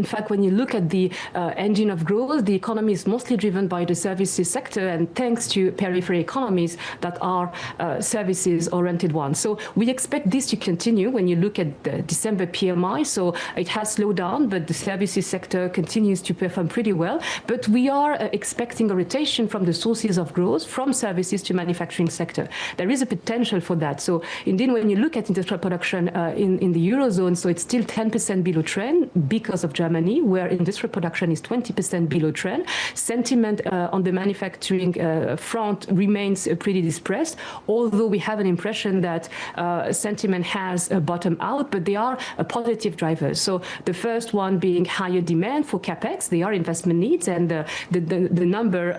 Speaker 8: fact, when you look at the engine of growth, the economy is mostly driven by the services sector, and thanks to periphery economies that are services-oriented ones. So we expect this to continue when you look at the December PMI. So it has slowed down, but the services sector continues to perform pretty well. But we are expecting a rotation from the sources of growth from services to manufacturing sector. There is a potential for that. So indeed, when you look at industrial production in the Eurozone, so it's still 10% below trend because of Germany, where industrial production is 20% below trend. Sentiment on the manufacturing front remains pretty depressed, although we have an impression that sentiment has bottomed out, but they are positive drivers. So the first one being higher demand for capex. They are investment needs, and the number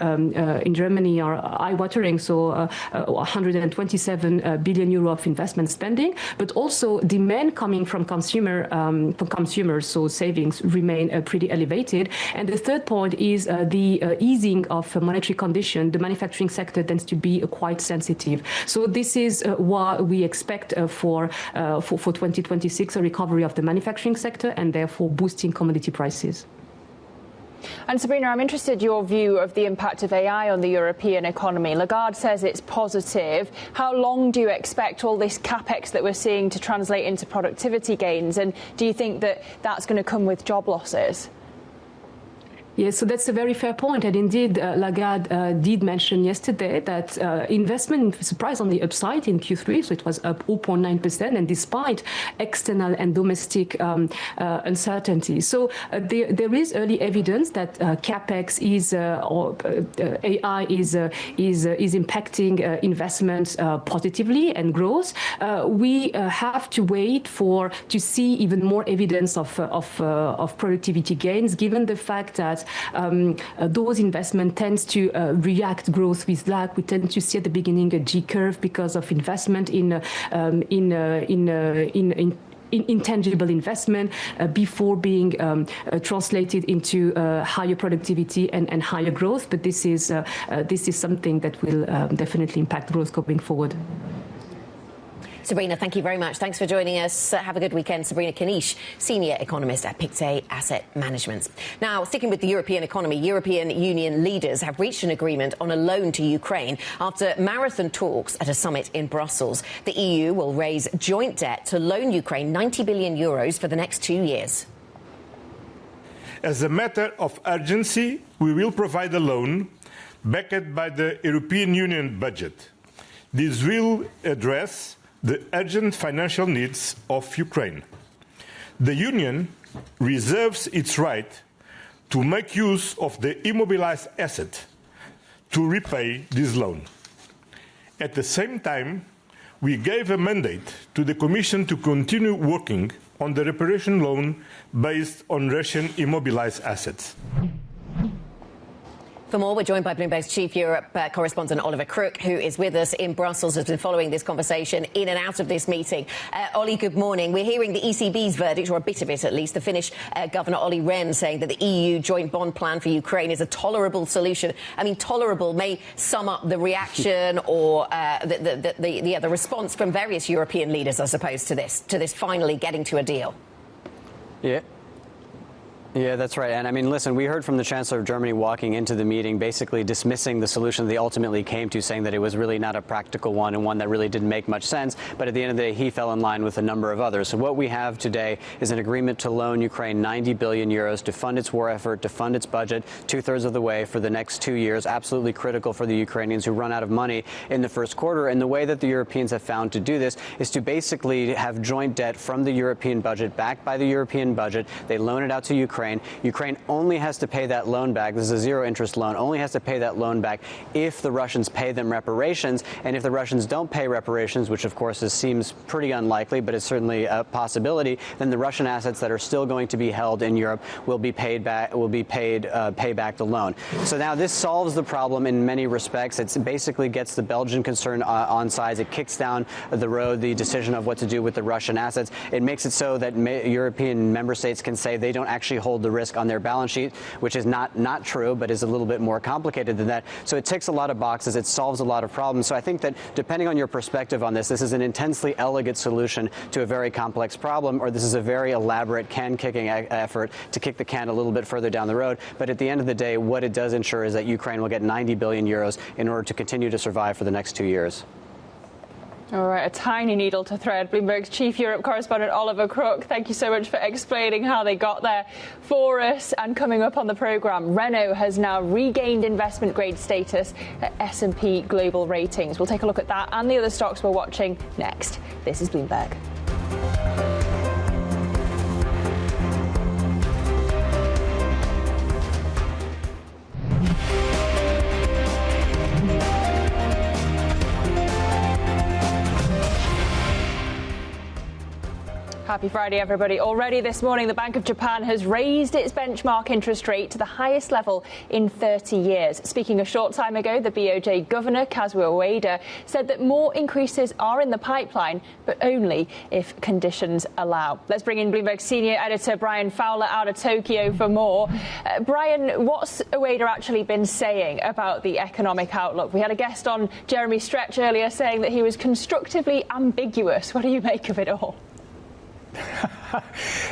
Speaker 8: in Germany are eye-watering, so 127 billion euro of investment spending, but also demand coming from consumers, so savings remain pretty elevated. And the third point is the easing of monetary condition. The manufacturing sector tends to be quite sensitive. So this is what we expect for 2026, a recovery of the manufacturing sector, and therefore boosting commodity prices.
Speaker 2: And Sabrina, I'm interested in your view of the impact of AI on the European economy. Lagarde says it's positive. How long do you expect all this capex that we're seeing to translate into productivity gains? And do you think that that's going to come with job losses?
Speaker 8: Yes, so that's a very fair point. And indeed, Lagarde did mention yesterday that investment surprised on the upside in Q3, so it was up 0.9%, and despite external and domestic uncertainty. So there is early evidence that capex or AI is impacting investments positively and growth. We have to wait to see even more evidence of productivity gains, given the fact that those investment tends to react growth with lag. We tend to see at the beginning a G curve because of investment in intangible investment before being translated into higher productivity and higher growth. But this is something that will definitely impact growth going forward.
Speaker 1: Sabrina, thank you very much. Thanks for joining us. Have a good weekend. Sabrina Kanish, Senior Economist at Pictet Asset Management. Now, sticking with the European economy, European Union leaders have reached an agreement on a loan to Ukraine after marathon talks at a summit in Brussels. The EU will raise joint debt to loan Ukraine 90 billion euros for the next 2 years.
Speaker 9: As a matter of urgency, we will provide a loan backed by the European Union budget. This will address the urgent financial needs of Ukraine. The Union reserves its right to make use of the immobilized asset to repay this loan. At the same time, we gave a mandate to the Commission to continue working on the reparation loan based on Russian immobilized assets.
Speaker 1: For more, we're joined by Bloomberg's chief Europe correspondent Oliver Crook, who is with us in Brussels, has been following this conversation in and out of this meeting. Ollie, good morning. We're hearing the ECB's verdict, or a bit of it at least. The Finnish Governor Olli Rehn saying that the EU joint bond plan for Ukraine is a tolerable solution. I mean, tolerable may sum up the reaction or the response from various European leaders, I suppose, to this finally getting to a deal.
Speaker 10: Yeah, that's right. And I mean, listen, we heard from the Chancellor of Germany walking into the meeting, basically dismissing the solution they ultimately came to, saying that it was really not a practical one and one that really didn't make much sense. But at the end of the day, he fell in line with a number of others. So what we have today is an agreement to loan Ukraine 90 billion euros to fund its war effort, to fund its budget 2/3 of the way for the next 2 years. Absolutely critical for the Ukrainians who run out of money in the first quarter. And the way that the Europeans have found to do this is to basically have joint debt from the European budget, backed by the European budget. They loan it out to Ukraine. Ukraine only has to pay that loan back. This is a zero-interest loan. Only has to pay that loan back if the Russians pay them reparations. And if the Russians don't pay reparations, which of course seems pretty unlikely, but it's certainly a possibility, then the Russian assets that are still going to be held in Europe will be paid back. Pay back the loan. So now this solves the problem in many respects. It basically gets the Belgian concern on sides. It kicks down the road the decision of what to do with the Russian assets. It makes it so that European member states can say they don't actually hold the risk on their balance sheet, which is not true, but is a little bit more complicated than that. So it ticks a lot of boxes. It solves a lot of problems. So I think that depending on your perspective on this is an intensely elegant solution to a very complex problem, or this is a very elaborate can-kicking effort to kick the can a little bit further down the road. But at the end of the day, what it does ensure is that Ukraine will get 90 billion euros in order to continue to survive for the next 2 years.
Speaker 2: All right, a tiny needle to thread. Bloomberg's chief Europe correspondent Oliver Crook, thank you so much for explaining how they got there for us. And coming up on the programme, Renault has now regained investment grade status at S&P Global Ratings. We'll take a look at that and the other stocks we're watching next. This is Bloomberg. Happy Friday, everybody. Already this morning, the Bank of Japan has raised its benchmark interest rate to the highest level in 30 years. Speaking a short time ago, the BOJ Governor, Kazuo Ueda, said that more increases are in the pipeline, but only if conditions allow. Let's bring in Bloomberg senior editor Brian Fowler out of Tokyo for more. Brian, what's Ueda actually been saying about the economic outlook? We had a guest on, Jeremy Stretch, earlier saying that he was constructively ambiguous. What do you make of it all?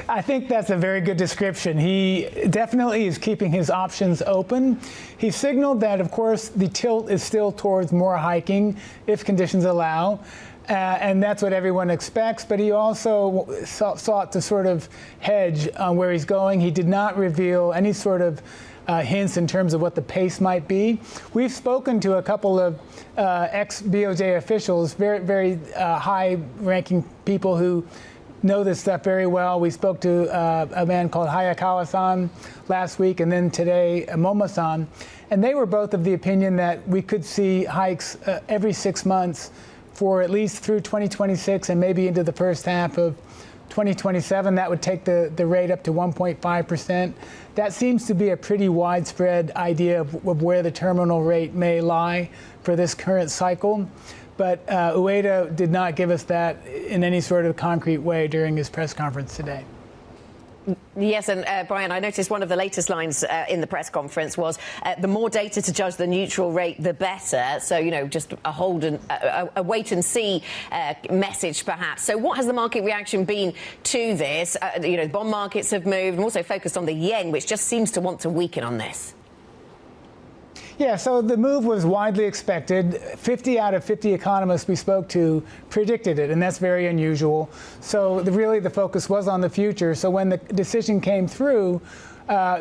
Speaker 11: I think that's a very good description. He definitely is keeping his options open. He signaled that, of course, the tilt is still towards more hiking if conditions allow. And that's what everyone expects. But he also sought to sort of hedge on where he's going. He did not reveal any sort of hints in terms of what the pace might be. We've spoken to a couple of ex-BOJ officials, very high-ranking people who know this stuff very well. We spoke to a man called Hayakawa-san last week, and then today Momo-san, and they were both of the opinion that we could see hikes every 6 months for at least through 2026 and maybe into the first half of 2027. That would take the rate up to 1.5%. That seems to be a pretty widespread idea of where the terminal rate may lie for this current cycle. but Ueda did not give us that in any sort of concrete way during his press conference today.
Speaker 1: Yes, and Brian, I noticed one of the latest lines in the press conference was the more data to judge the neutral rate, the better. So, just a wait and see message, perhaps. So what has the market reaction been to this? The bond markets have moved, and also focused on the yen, which just seems to want to weaken on this.
Speaker 11: Yeah, so the move was widely expected. 50 out of 50 economists we spoke to predicted it, and that's very unusual. So really the focus was on the future. So when the decision came through,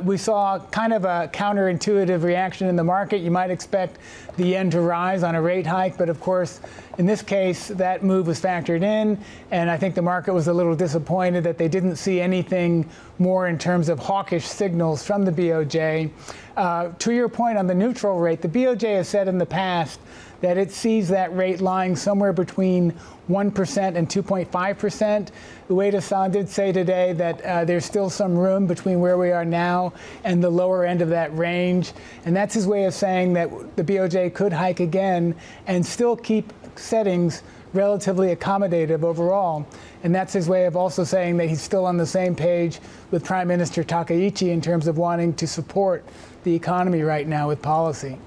Speaker 11: we saw kind of a counterintuitive reaction in the market. You might expect the yen to rise on a rate hike, but of course, in this case, that move was factored in, and I think the market was a little disappointed that they didn't see anything more in terms of hawkish signals from the BOJ. To your point on the neutral rate, the BOJ has said in the past that it sees that rate lying somewhere between 1% and 2.5%. Ueda-san did say today that there's still some room between where we are now and the lower end of that range. And that's his way of saying that the BOJ could hike again and still keep settings relatively accommodative overall. And that's his way of also saying that he's still on the same page with Prime Minister Takaichi in terms of wanting to support the economy right now with policy.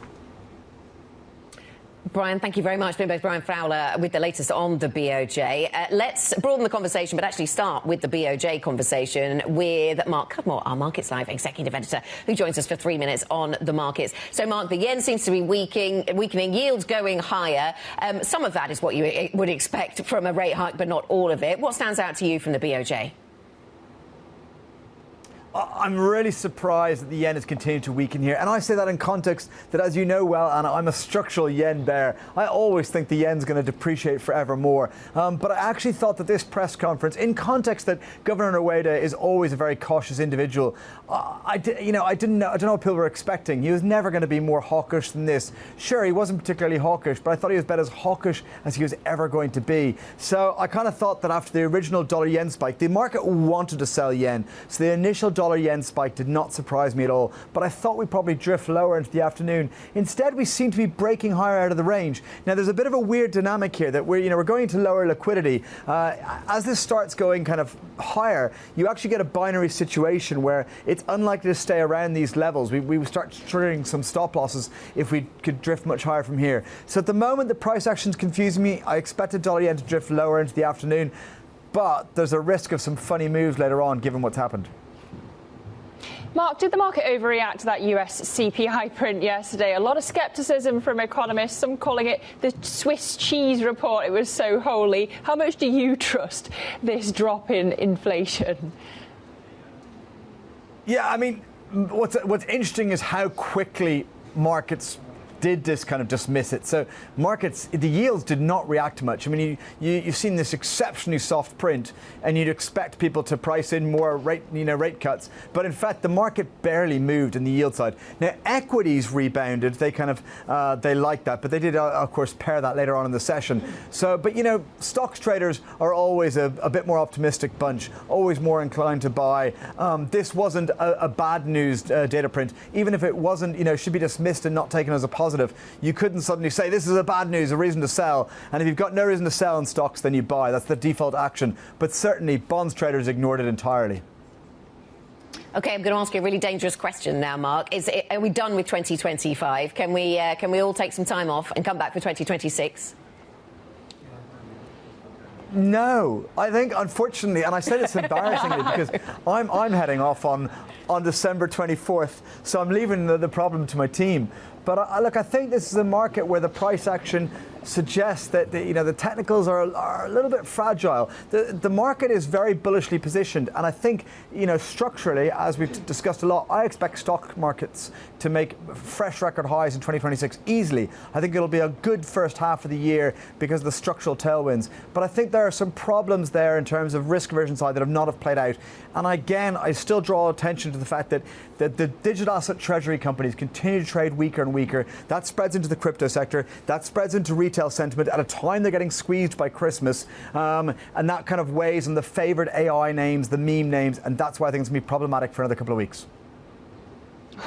Speaker 1: Brian, thank you very much. Bloomberg's Brian Fowler with the latest on the BOJ. Let's broaden the conversation, but actually start with the BOJ conversation with Mark Cudmore, our Markets Live executive editor, who joins us for 3 minutes on the markets. So, Mark, the yen seems to be weakening, yields going higher. Some of that is what you would expect from a rate hike, but not all of it. What stands out to you from the BOJ?
Speaker 12: I'm really surprised that the yen has continued to weaken here. And I say that in context that, as you know well, Anna, I'm a structural yen bear. I always think the yen's going to depreciate forever more. But I actually thought that this press conference, in context that Governor Ueda is always a very cautious individual, I don't know what people were expecting. He was never going to be more hawkish than this. Sure, he wasn't particularly hawkish, but I thought he was about as hawkish as he was ever going to be. So I kind of thought that after the original dollar-yen spike, the market wanted to sell yen. So the initial dollar-yen spike did not surprise me at all, but I thought we'd probably drift lower into the afternoon. Instead, we seem to be breaking higher out of the range. Now, there's a bit of a weird dynamic here that we're going into lower liquidity. As this starts going kind of higher, you actually get a binary situation where it's unlikely to stay around these levels. We would start triggering some stop losses if we could drift much higher from here. So at the moment, the price action's confusing me. I expected dollar-yen to drift lower into the afternoon, but there's a risk of some funny moves later on, given what's happened.
Speaker 2: Mark, did the market overreact to that US CPI print yesterday? A lot of skepticism from economists, some calling it the Swiss cheese report. It was so holy. How much do you trust this drop in inflation?
Speaker 12: Yeah, I mean, what's interesting is how quickly markets did this kind of dismiss it. So markets, the yields did not react much. I mean, you've seen this exceptionally soft print, and you'd expect people to price in more rate cuts. But in fact, the market barely moved in the yield side. Now, equities rebounded. They kind of they liked that, but they did, of course, pair that later on in the session. So, but stocks traders are always a bit more optimistic bunch, always more inclined to buy. This wasn't a bad news data print, even if it wasn't, should be dismissed and not taken as a positive. You couldn't suddenly say this is a bad news, a reason to sell. And if you've got no reason to sell in stocks, then you buy. That's the default action. But certainly, bonds traders ignored it entirely.
Speaker 1: OK, I'm going to ask you a really dangerous question now, Mark. Are we done with 2025? Can we all take some time off and come back for 2026?
Speaker 12: No, I think, unfortunately, and I say this embarrassingly because I'm heading off on December 24th, so I'm leaving the problem to my team. But look, I think this is a market where the price action suggests that the technicals are a little bit fragile. The market is very bullishly positioned, and I think structurally, as we've discussed a lot, I expect stock markets to make fresh record highs in 2026 easily. I think it'll be a good first half of the year because of the structural tailwinds. But I think there are some problems there in terms of risk aversion side that have not played out. And again, I still draw attention to the fact that the digital asset treasury companies continue to trade weaker and weaker. That spreads into the crypto sector. That spreads into retail sentiment at a time they're getting squeezed by Christmas. And that kind of weighs on the favored AI names, the meme names. And that's why I think it's going to be problematic for another couple of weeks.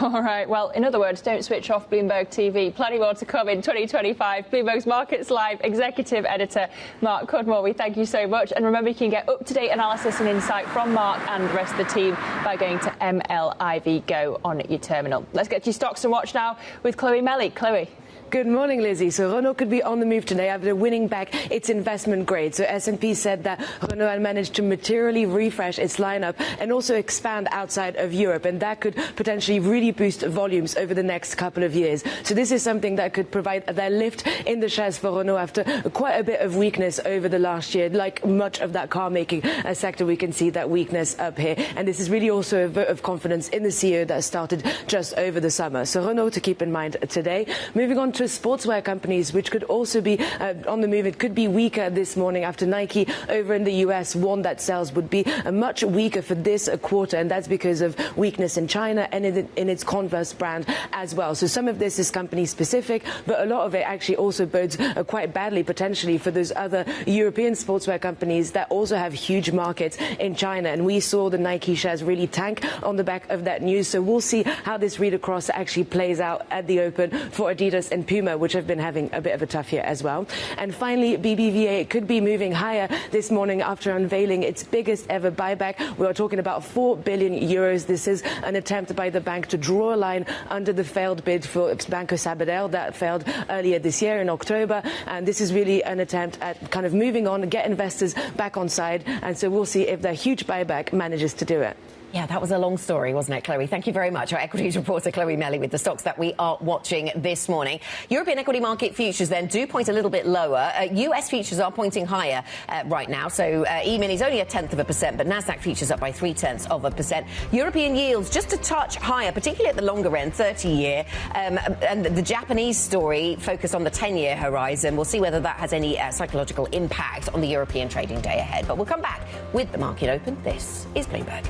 Speaker 2: All right. Well, in other words, don't switch off Bloomberg TV. Plenty more to come in 2025. Bloomberg's Markets Live Executive Editor Mark Cudmore, we thank you so much. And remember, you can get up-to-date analysis and insight from Mark and the rest of the team by going to MLIV Go on your terminal. Let's get to your stocks and watch now with Chloe Melly. Chloe.
Speaker 13: Good morning, Lizzy. So Renault could be on the move today after winning back its investment grade. So S&P said that Renault had managed to materially refresh its lineup and also expand outside of Europe. And that could potentially really boost volumes over the next couple of years. So this is something that could provide that lift in the shares for Renault after quite a bit of weakness over the last year. Like much of that car making sector, we can see that weakness up here. And this is really also a vote of confidence in the CEO that started just over the summer. So Renault to keep in mind today. Moving on to sportswear companies, which could also be on the move. It could be weaker this morning after Nike over in the US warned that sales would be much weaker for this quarter, and that's because of weakness in China and in its Converse brand as well. So some of this is company specific, but a lot of it actually also bodes quite badly potentially for those other European sportswear companies that also have huge markets in China. And we saw the Nike shares really tank on the back of that news. So we'll see how this read across actually plays out at the open for Adidas and Puma, which have been having a bit of a tough year as well. And finally, BBVA could be moving higher this morning after unveiling its biggest ever buyback. We are talking about 4 billion euros. This is an attempt by the bank to draw a line under the failed bid for Banco Sabadell that failed earlier this year in October. And this is really an attempt at kind of moving on, get investors back on side. And so we'll see if the huge buyback manages to do it.
Speaker 1: Yeah, that was a long story, wasn't it, Chloe? Thank you very much. Our equities reporter, Chloe Melly, with the stocks that we are watching this morning. European equity market futures then do point a little bit lower. US futures are pointing higher right now. So E-mini is only 0.1%, but Nasdaq futures up by 0.3%. European yields just a touch higher, particularly at the longer end, 30-year. And the Japanese story focused on the 10-year horizon. We'll see whether that has any psychological impact on the European trading day ahead. But we'll come back with the market open. This is Bloomberg.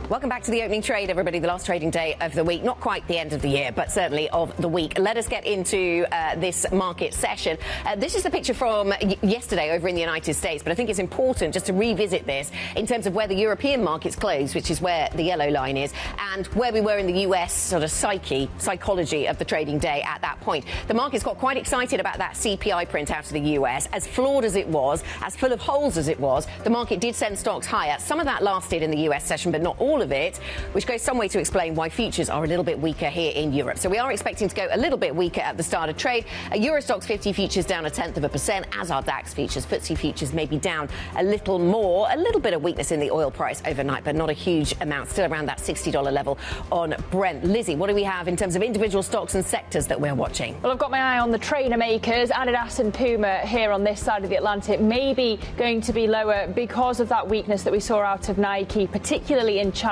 Speaker 1: Welcome back to the opening trade, everybody. The last trading day of the week. Not quite the end of the year, but certainly of the week. Let us get into this market session. This is the picture from yesterday over in the United States, but I think it's important just to revisit this in terms of where the European markets closed, which is where the yellow line is, and where we were in the US sort of psychology of the trading day at that point. The markets got quite excited about that CPI print out of the US. As flawed as it was, as full of holes as it was, the market did send stocks higher. Some of that lasted in the US session, but not all of it, which goes some way to explain why futures are a little bit weaker here in Europe. So we are expecting to go a little bit weaker at the start of trade. Euro Stoxx 50 futures down 0.1%, as are DAX futures. FTSE futures may be down a little more. A little bit of weakness in the oil price overnight, but not a huge amount. Still around that $60 level on Brent. Lizzy, what do we have in terms of individual stocks and sectors that we're watching?
Speaker 2: Well, I've got my eye on the trainer makers. Adidas and Puma here on this side of the Atlantic may be going to be lower because of that weakness that we saw out of Nike, particularly in China.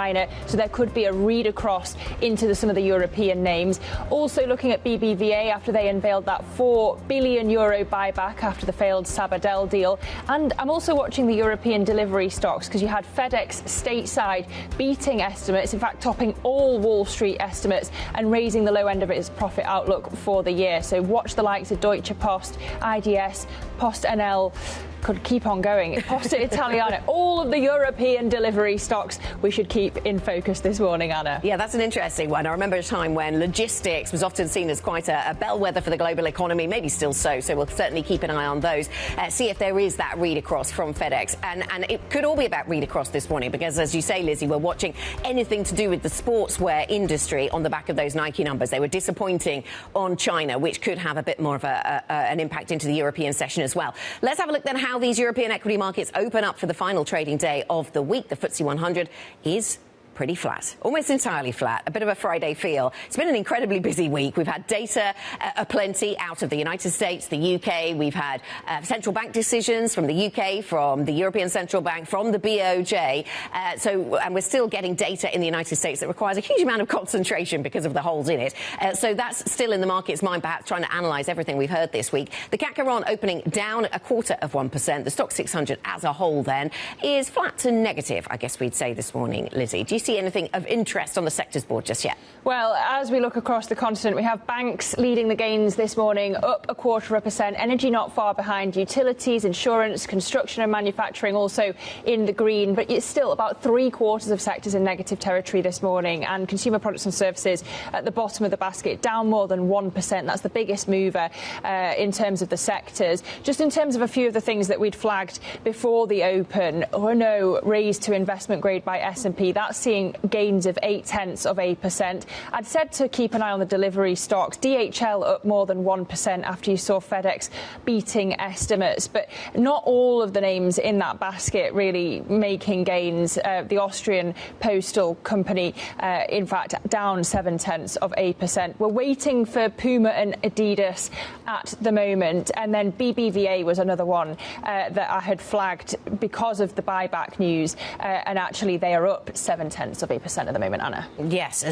Speaker 2: So there could be a read across into some of the European names. Also looking at BBVA after they unveiled that €4 billion buyback after the failed Sabadell deal. And I'm also watching the European delivery stocks because you had FedEx stateside beating estimates, in fact topping all Wall Street estimates and raising the low end of its profit outlook for the year. So watch the likes of Deutsche Post, IDS, PostNL. Could keep on going. Poste Italiane, all of the European delivery stocks we should keep in focus this morning, Anna.
Speaker 1: Yeah, that's an interesting one. I remember a time when logistics was often seen as quite a bellwether for the global economy, maybe still so we'll certainly keep an eye on those. See if there is that read across from FedEx. And it could all be about read across this morning because, as you say, Lizzy, we're watching anything to do with the sportswear industry on the back of those Nike numbers. They were disappointing on China, which could have a bit more of an impact into the European session as well. Let's have a look then how these European equity markets open up for the final trading day of the week. The FTSE 100 is pretty flat, almost entirely flat, a bit of a Friday feel. It's been an incredibly busy week. We've had data aplenty out of the United States, the UK. We've had central bank decisions from the UK, from the European Central Bank, from the BOJ. And we're still getting data in the United States that requires a huge amount of concentration because of the holes in it. So that's still in the market's mind, perhaps trying to analyse everything we've heard this week. The CAC opening down 0.25%. The stock 600 as a whole then is flat to negative, I guess we'd say this morning. Lizzy, do you see anything of interest on the sectors board just yet?
Speaker 2: Well, as we look across the continent, we have banks leading the gains this morning, up 0.25%. Energy not far behind. Utilities, insurance, construction and manufacturing also in the green. But it's still about 3/4 of sectors in negative territory this morning. And consumer products and services at the bottom of the basket, down more than 1%. That's the biggest mover in terms of the sectors. Just in terms of a few of the things that we'd flagged before the open, Renault raised to investment grade by S&P. That's seeing gains of 0.8%. I'd said to keep an eye on the delivery stocks. DHL up more than 1% after you saw FedEx beating estimates. But not all of the names in that basket really making gains. The Austrian postal company, in fact, down 0.7%. We're waiting for Puma and Adidas at the moment. And then BBVA was another one that I had flagged because of the buyback news. And actually, they are up 0.7% at the moment, Anna.
Speaker 1: Yes,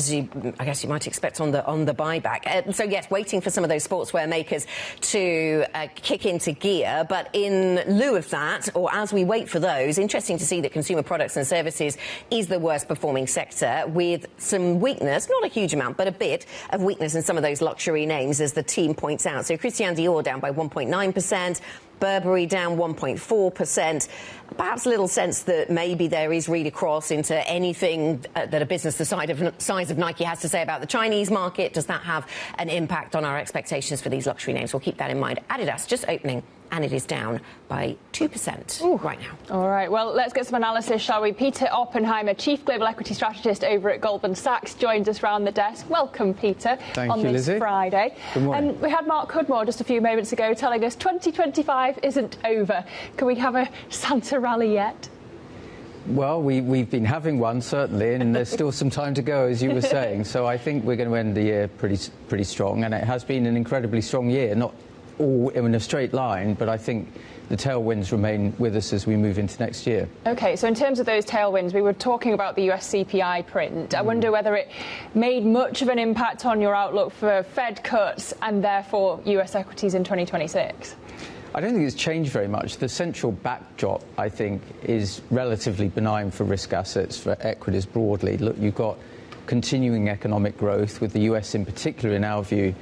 Speaker 1: I guess you might expect on the buyback. So yes, waiting for some of those sportswear makers to kick into gear. But in lieu of that, or as we wait for those, interesting to see that consumer products and services is the worst performing sector, with some weakness, not a huge amount, but a bit of weakness in some of those luxury names, as the team points out. So Christian Dior down by 1.9%. Burberry down 1.4%. Perhaps a little sense that maybe there is read across into anything that a business the size of Nike has to say about the Chinese market. Does that have an impact on our expectations for these luxury names? We'll keep that in mind. Adidas just opening, and it is down by 2% right now.
Speaker 2: All right, well, let's get some analysis, shall we? Peter Oppenheimer, Chief Global Equity Strategist over at Goldman Sachs, joins us round the desk. Welcome, Peter, on this
Speaker 14: Lizzy.
Speaker 2: Friday.
Speaker 14: Good morning.
Speaker 2: And we had Mark Cudmore just a few moments ago telling us 2025 isn't over. Can we have a Santa rally yet?
Speaker 14: Well, we've been having one, certainly, and there's still some time to go, as you were saying. So I think we're going to end the year pretty strong, and it has been an incredibly strong year, not all in a straight line, but I think the tailwinds remain with us as we move into next year.
Speaker 2: OK, so in terms of those tailwinds, we were talking about the US CPI print. I wonder whether it made much of an impact on your outlook for Fed cuts and therefore US equities in 2026.
Speaker 14: I don't think it's changed very much. The central backdrop, I think, is relatively benign for risk assets, for equities broadly. Look, you've got continuing economic growth, with the US in particular, in our view,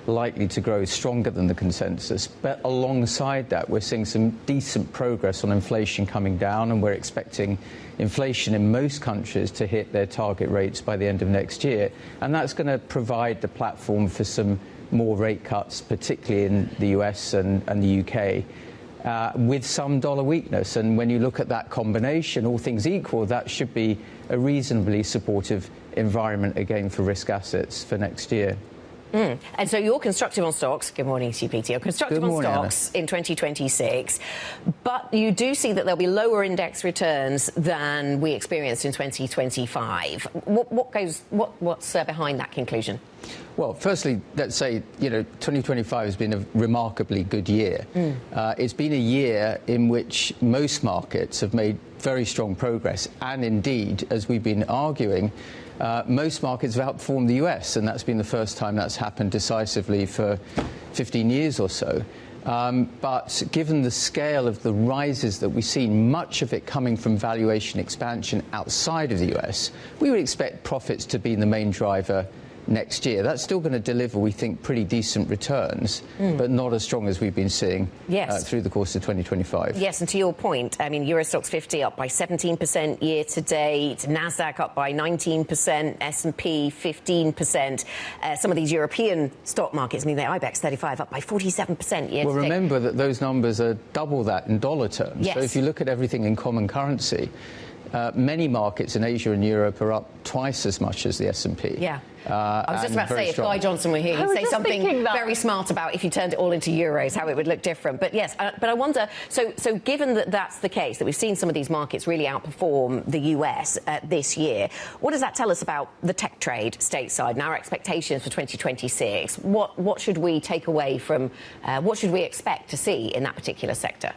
Speaker 14: likely to grow stronger than the consensus. But alongside that, we're seeing some decent progress on inflation coming down, and we're expecting inflation in most countries to hit their target rates by the end of next year. And that's going to provide the platform for some more rate cuts, particularly in the US and the UK, with some dollar weakness. And when you look at that combination, all things equal, that should be a reasonably supportive environment again for risk assets for next year.
Speaker 1: And so you're constructive on stocks. Good morning, CPT. You're constructive on stocks in 2026, but you do see that there'll be lower index returns than we experienced in 2025. What's behind that conclusion?
Speaker 14: Well, firstly, let's say, 2025 has been a remarkably good year. It's been a year in which most markets have made very strong progress. And indeed, as we've been arguing, most markets have outperformed the US, and that's been the first time that's happened decisively for 15 years or so. But given the scale of the rises that we've seen, much of it coming from valuation expansion outside of the US, we would expect profits to be the main driver next year. That's still going to deliver, we think, pretty decent returns, but not as strong as we've been seeing through the course of 2025.
Speaker 1: Yes, and to your point, I mean, Euro Stoxx 50 up by 17% year to date, NASDAQ up by 19%, S&P 15%. Some of these European stock markets, I mean, the IBEX 35 up by 47% year to date.
Speaker 14: Well, remember that those numbers are double that in dollar terms.
Speaker 1: Yes.
Speaker 14: So if you look at everything in common currency, Many markets in Asia and Europe are up twice as much as the S&P.
Speaker 1: Yeah. I was just about to say, if Guy Johnson were here, he'd say something very smart about if you turned it all into euros, how it would look different. But yes, but I wonder, so given that that's the case, that we've seen some of these markets really outperform the US this year, what does that tell us about the tech trade stateside and our expectations for 2026? What should we take away from, what should we expect to see in that particular sector?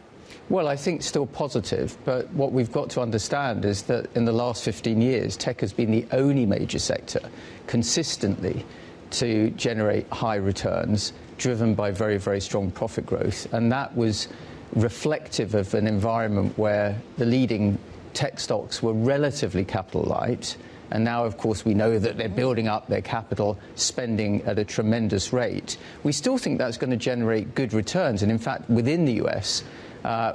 Speaker 14: Well, I think still positive, but what we've got to understand is that in the last 15 years, tech has been the only major sector consistently to generate high returns, driven by very, very strong profit growth. And that was reflective of an environment where the leading tech stocks were relatively capital light. And now, of course, we know that they're building up their capital spending at a tremendous rate. We still think that's going to generate good returns. And in fact, within the US,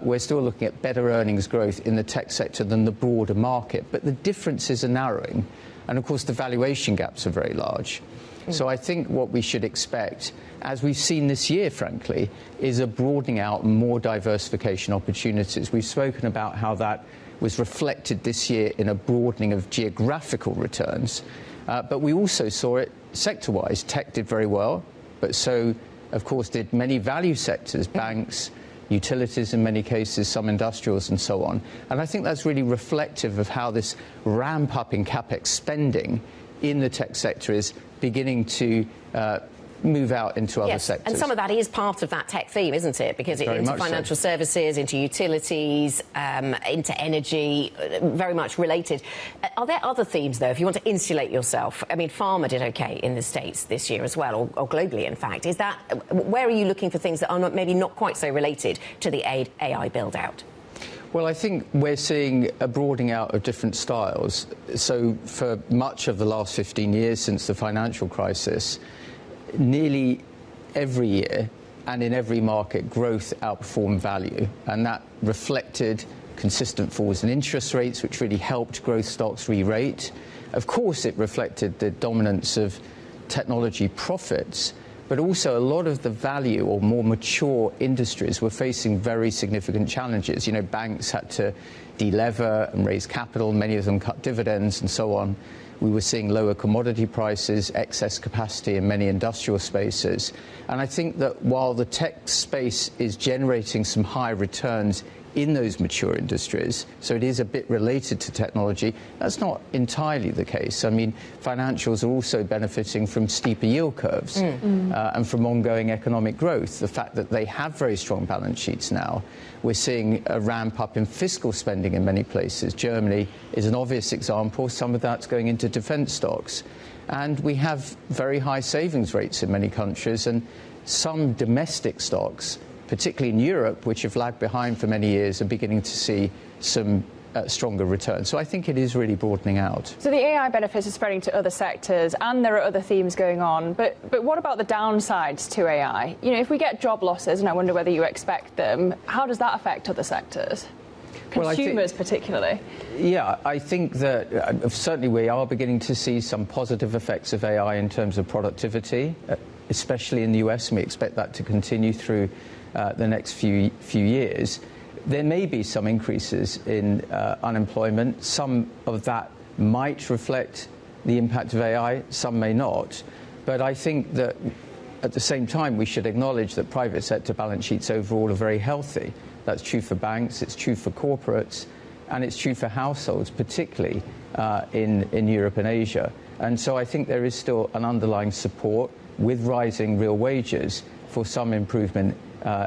Speaker 14: we're still looking at better earnings growth in the tech sector than the broader market. But the differences are narrowing. And, of course, the valuation gaps are very large. So I think what we should expect, as we've seen this year, frankly, is a broadening out and more diversification opportunities. We've spoken about how that was reflected this year in a broadening of geographical returns. But we also saw it sector-wise. Tech did very well, but so, of course, did many value sectors, banks, utilities in many cases, some industrials and so on. And I think that's really reflective of how this ramp up in capex spending in the tech sector is beginning to move out into other sectors.
Speaker 1: And some of that is part of that tech theme, isn't it? Because it's into financial services, into utilities, into energy, very much related. Are there other themes, though, if you want to insulate yourself? I mean, pharma did OK in the States this year as well, or globally, in fact. Is that, where are you looking for things that are maybe not quite so related to the AI build-out?
Speaker 14: Well, I think we're seeing a broadening out of different styles. So for much of the last 15 years since the financial crisis, nearly every year and in every market, growth outperformed value. And that reflected consistent falls in interest rates, which really helped growth stocks re-rate. Of course, it reflected the dominance of technology profits, but also a lot of the value or more mature industries were facing very significant challenges. You know, banks had to delever and raise capital. Many of them cut dividends and so on. We were seeing lower commodity prices, excess capacity in many industrial spaces. And I think that while the tech space is generating some high returns in those mature industries, so it is a bit related to technology, that's not entirely the case. I mean, financials are also benefiting from steeper yield curves and from ongoing economic growth. The fact that they have very strong balance sheets now. We're seeing a ramp up in fiscal spending in many places. Germany is an obvious example. Some of that's going into defence stocks. And we have very high savings rates in many countries, and some domestic stocks, particularly in Europe, which have lagged behind for many years, are beginning to see some stronger returns. So I think it is really broadening out.
Speaker 2: So the AI benefits are spreading to other sectors, and there are other themes going on. But what about the downsides to AI? You know, if we get job losses, and I wonder whether you expect them, how does that affect other sectors? Consumers, particularly.
Speaker 14: Yeah, I think that certainly we are beginning to see some positive effects of AI in terms of productivity, especially in the US, and we expect that to continue through the next few years. There may be some increases in unemployment. Some of that might reflect the impact of AI, some may not. But I think that at the same time, we should acknowledge that private sector balance sheets overall are very healthy. That's true for banks, it's true for corporates, and it's true for households, particularly in Europe and Asia. And so I think there is still an underlying support with rising real wages for some improvement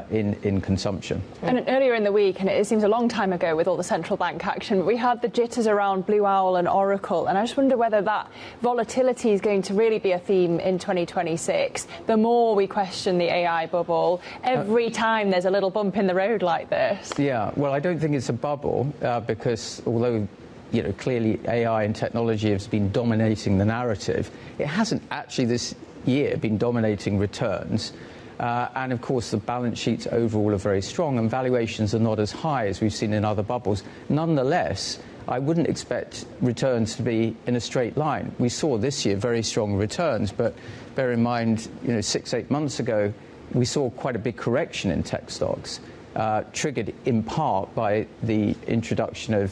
Speaker 14: in consumption.
Speaker 2: And earlier in the week, and it seems a long time ago with all the central bank action, we had the jitters around Blue Owl and Oracle, and I just wonder whether that volatility is going to really be a theme in 2026. The more we question the AI bubble, every time there's a little bump in the road like this.
Speaker 14: Yeah, well, I don't think it's a bubble because although clearly AI and technology has been dominating the narrative, it hasn't actually this year been dominating returns. And, of course, the balance sheets overall are very strong and valuations are not as high as we've seen in other bubbles. Nonetheless, I wouldn't expect returns to be in a straight line. We saw this year very strong returns, but bear in mind, 6-8 months ago, we saw quite a big correction in tech stocks. triggered in part by the introduction of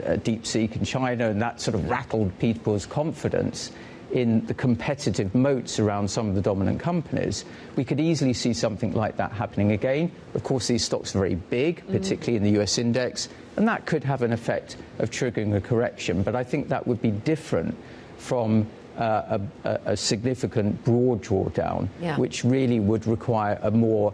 Speaker 14: DeepSeek in China, and that sort of rattled people's confidence in the competitive moats around some of the dominant companies. We could easily see something like that happening again. Of course, these stocks are very big, particularly in the US index, and that could have an effect of triggering a correction. But I think that would be different from a significant broad drawdown, which really would require a more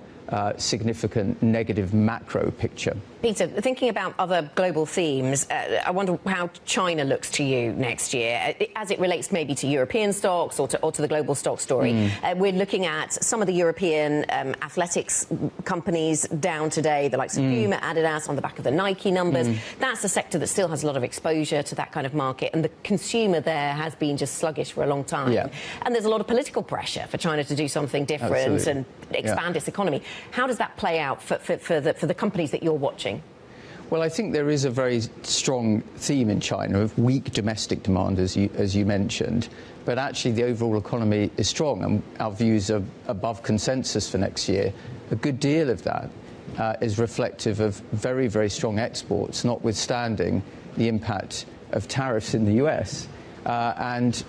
Speaker 14: significant negative macro picture.
Speaker 1: Peter, thinking about other global themes, I wonder how China looks to you next year, as it relates maybe to European stocks or to the global stock story. We're looking at some of the European athletics companies down today, the likes of Puma, Adidas, on the back of the Nike numbers. That's a sector that still has a lot of exposure to that kind of market, and the consumer there has been just sluggish for a long time. And there's a lot of political pressure for China to do something different and expand its economy. How does that play out for the companies that you're watching?
Speaker 14: Well, I think there is a very strong theme in China of weak domestic demand, as you mentioned, but actually the overall economy is strong, and our views are above consensus for next year. A good deal of that is reflective of very, very strong exports, notwithstanding the impact of tariffs in the US. And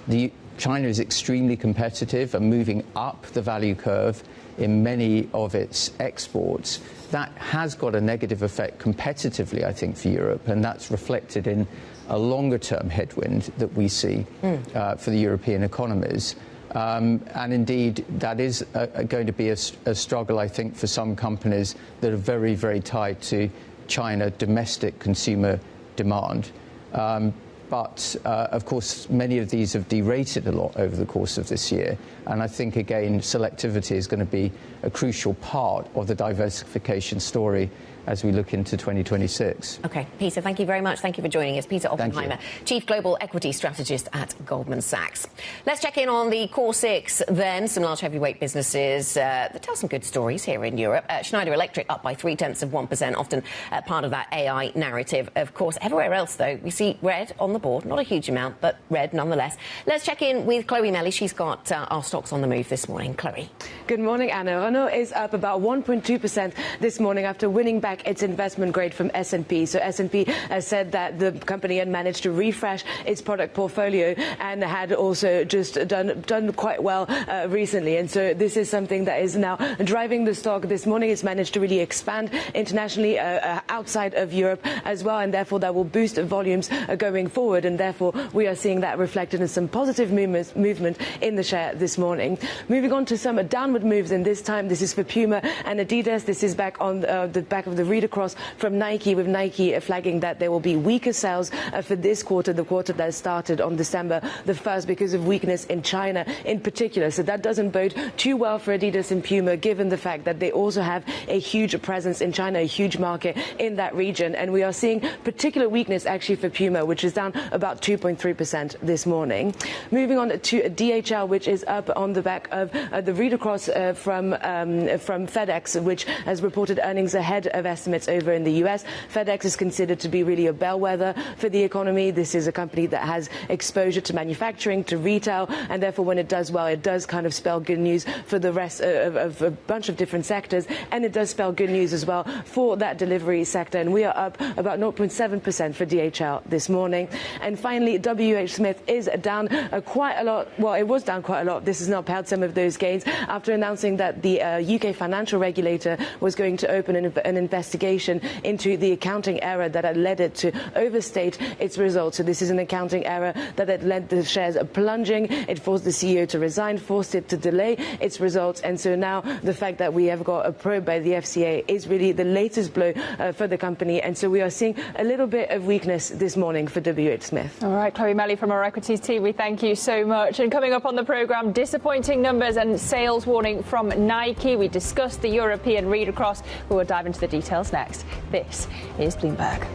Speaker 14: China is extremely competitive and moving up the value curve in many of its exports. That has got a negative effect competitively, I think, for Europe, and that's reflected in a longer-term headwind that we see for the European economies. And indeed, that is going to be a struggle, I think, for some companies that are very, very tied to China domestic consumer demand. But, of course, many of these have derated a lot over the course of this year. And I think, again, selectivity is going to be a crucial part of the diversification story as we look into 2026.
Speaker 1: OK, Peter, thank you very much. Thank you for joining us. Peter Oppenheimer, Chief Global Equity Strategist at Goldman Sachs. Let's check in on the Core 6 then, some large heavyweight businesses that tell some good stories here in Europe. Schneider Electric up by 0.3%, often part of that AI narrative, of course. Everywhere else, though, we see red on the board. Not a huge amount, but red nonetheless. Let's check in with Chloe Melly. She's got our stocks on the move this morning. Chloe.
Speaker 13: Good morning, Anna. Renault is up about 1.2% this morning after winning back its investment grade from S&P. So S&P has said that the company had managed to refresh its product portfolio and had also just done quite well recently. And so this is something that is now driving the stock this morning. It's managed to really expand internationally outside of Europe as well, and therefore that will boost volumes going forward. And therefore we are seeing that reflected in some positive movement in the share this morning. Moving on to some downward moves, and this time this is for Puma and Adidas. This is back on the back of the read across from Nike, with Nike flagging that there will be weaker sales for this quarter, the quarter that started on December the 1st, because of weakness in China in particular. So that doesn't bode too well for Adidas and Puma, given the fact that they also have a huge presence in China, a huge market in that region. And we are seeing particular weakness actually for Puma, which is down about 2.3% this morning. Moving on to DHL, which is up on the back of the read across from FedEx, which has reported earnings ahead of estimates over in the US. FedEx is considered to be really a bellwether for the economy. This is a company that has exposure to manufacturing, to retail, and therefore when it does well, it does kind of spell good news for the rest of a bunch of different sectors, and it does spell good news as well for that delivery sector. And we are up about 0.7% for DHL this morning. And finally, WH Smith is down quite a lot. Well, it was down quite a lot. This has not upheld some of those gains after announcing that the UK financial regulator was going to open an investigation into the accounting error that had led it to overstate its results. So this is an accounting error that had led the shares plunging. It forced the CEO to resign, forced it to delay its results. And so now the fact that we have got a probe by the FCA is really the latest blow for the company. And so we are seeing a little bit of weakness this morning for WH Smith.
Speaker 2: All right, Chloe Melly from our equities team, we thank you so much. And coming up on the programme, disappointing numbers and sales warning from Nike. We discussed the European read across. We will dive into the details next. This is Bloomberg.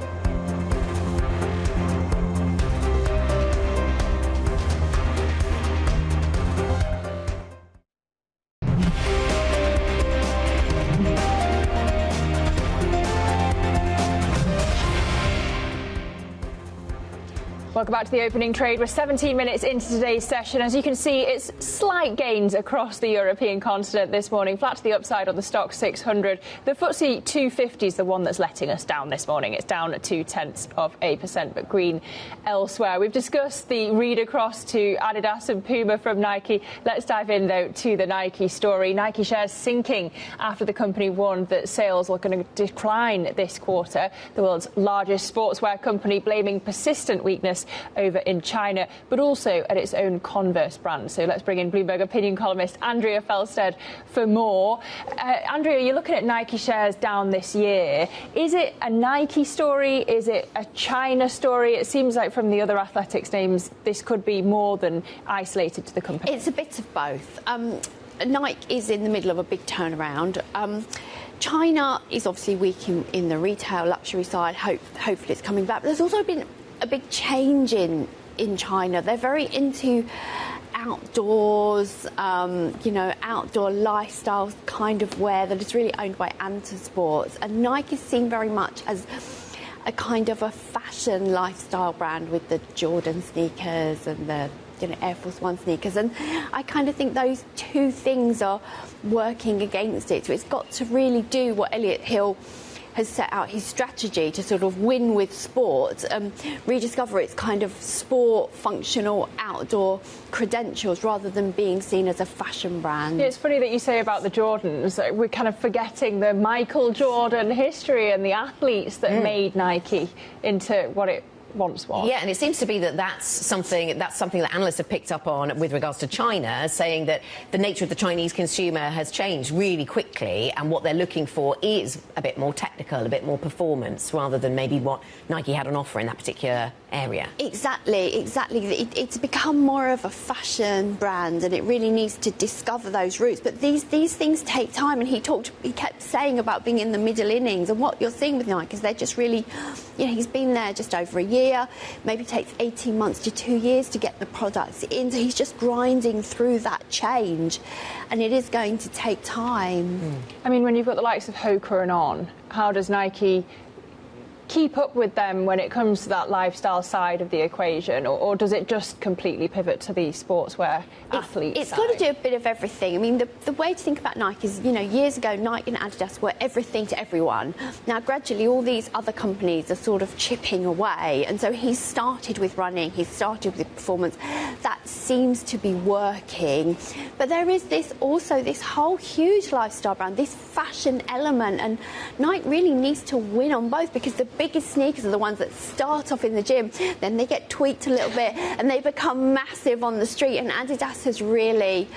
Speaker 2: Welcome back to the opening trade. We're 17 minutes into today's session. As you can see, it's slight gains across the European continent this morning. Flat to the upside on the stock 600. The FTSE 250 is the one that's letting us down this morning. It's down at 0.2%, but green elsewhere. We've discussed the read across to Adidas and Puma from Nike. Let's dive in, though, to the Nike story. Nike shares sinking after the company warned that sales are going to decline this quarter. The world's largest sportswear company blaming persistent weakness over in China, but also at its own Converse brand. So let's bring in Bloomberg opinion columnist Andrea Felsted for more. Andrea, you're looking at Nike shares down this year. Is it a Nike story? Is it a China story? It seems like from the other athletics names, this could be more than isolated to the company.
Speaker 15: It's a bit of both. Nike is in the middle of a big turnaround. China is obviously weak in the retail luxury side. Hopefully it's coming back. But there's also been a big change in China. They're very into outdoors, outdoor lifestyle kind of wear that is really owned by Anta Sports. And Nike is seen very much as a kind of a fashion lifestyle brand with the Jordan sneakers and the Air Force One sneakers. And I kind of think those two things are working against it. So it's got to really do what Elliot Hill has set out his strategy to sort of win with sport, rediscover its kind of sport, functional, outdoor credentials rather than being seen as a fashion brand.
Speaker 2: Yeah, it's funny that you say about the Jordans. We're kind of forgetting the Michael Jordan history and the athletes that made Nike into what it once was.
Speaker 1: Yeah, and it seems to be that's something that analysts have picked up on with regards to China, saying that the nature of the Chinese consumer has changed really quickly, and what they're looking for is a bit more technical, a bit more performance, rather than maybe what Nike had on offer in that particular area.
Speaker 15: Exactly. It's become more of a fashion brand, and it really needs to discover those roots. But these things take time, and he kept saying about being in the middle innings, and what you're seeing with Nike is they're just really, he's been there just over a year. Maybe takes 18 months to 2 years to get the products in. So he's just grinding through that change, and it is going to take time.
Speaker 2: I mean, when you've got the likes of Hoka and On, how does Nike keep up with them when it comes to that lifestyle side of the equation, or does it just completely pivot to the sportswear athletes?
Speaker 15: It's got to do a bit of everything. I mean, the way to think about Nike is, years ago Nike and Adidas were everything to everyone. Now gradually all these other companies are sort of chipping away, and so he's started with running, he's started with performance. That seems to be working, but there is this whole huge lifestyle brand, this fashion element, and Nike really needs to win on both, because the biggest sneakers are the ones that start off in the gym, then they get tweaked a little bit and they become massive on the street, and Adidas is really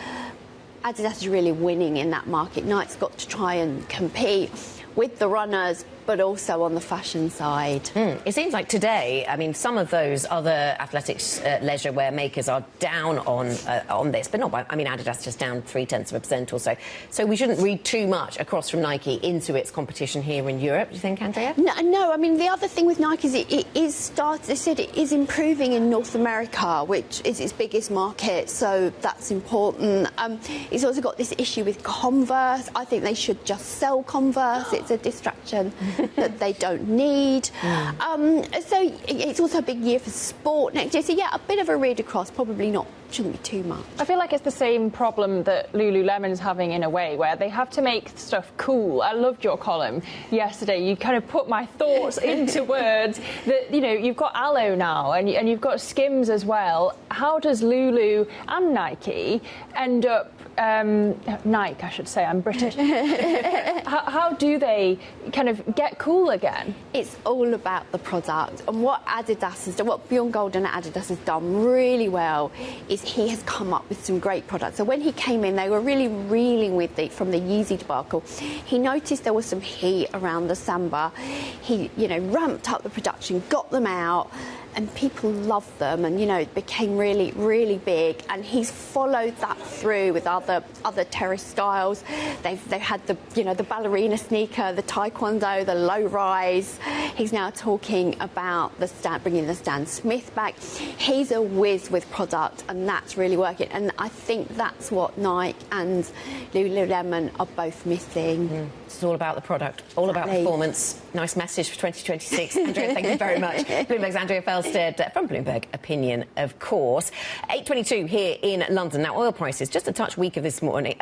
Speaker 15: winning in that market. Nike's got to try and compete with the runners, but also on the fashion side.
Speaker 1: It seems like today, I mean, some of those other athletics leisure wear makers are down on this, but not by, I mean, Adidas just down 0.3% or so. So we shouldn't read too much across from Nike into its competition here in Europe, do you think, Andrea?
Speaker 15: No, I mean, the other thing with Nike is it is improving in North America, which is its biggest market, so that's important. It's also got this issue with Converse. I think they should just sell Converse. It's a distraction that they don't need. So it's also a big year for sport next year. So yeah, a bit of a read across, shouldn't be too much.
Speaker 2: I feel like it's the same problem that Lululemon's having in a way, where they have to make stuff cool. I loved your column yesterday. You kind of put my thoughts into words that, you've got Aloe now and you've got Skims as well. How does Lulu and Nike end up Nike, I should say, I'm British. How do they kind of get cool again?
Speaker 15: It's all about the product, and what Adidas has done, what Bjorn Gulden at Adidas has done really well is he has come up with some great products. So when he came in, they were really reeling from the Yeezy debacle. He noticed there was some heat around the Samba. He, ramped up the production, got them out, and people loved them, and it became really, really big. And he's followed that through with other terrace styles. They've had the ballerina sneaker, the taekwondo, the low rise. He's now talking about bringing the Stan Smith back. He's a whiz with product, and that's really working. And I think that's what Nike and Lululemon are both missing.
Speaker 1: It's all about the product, all about performance. Nice message for 2026. Andrea, thank you very much. Bloomberg's Andrea Felsted from Bloomberg Opinion, of course. 8:22 here in London. Now, oil prices just a touch weaker this morning,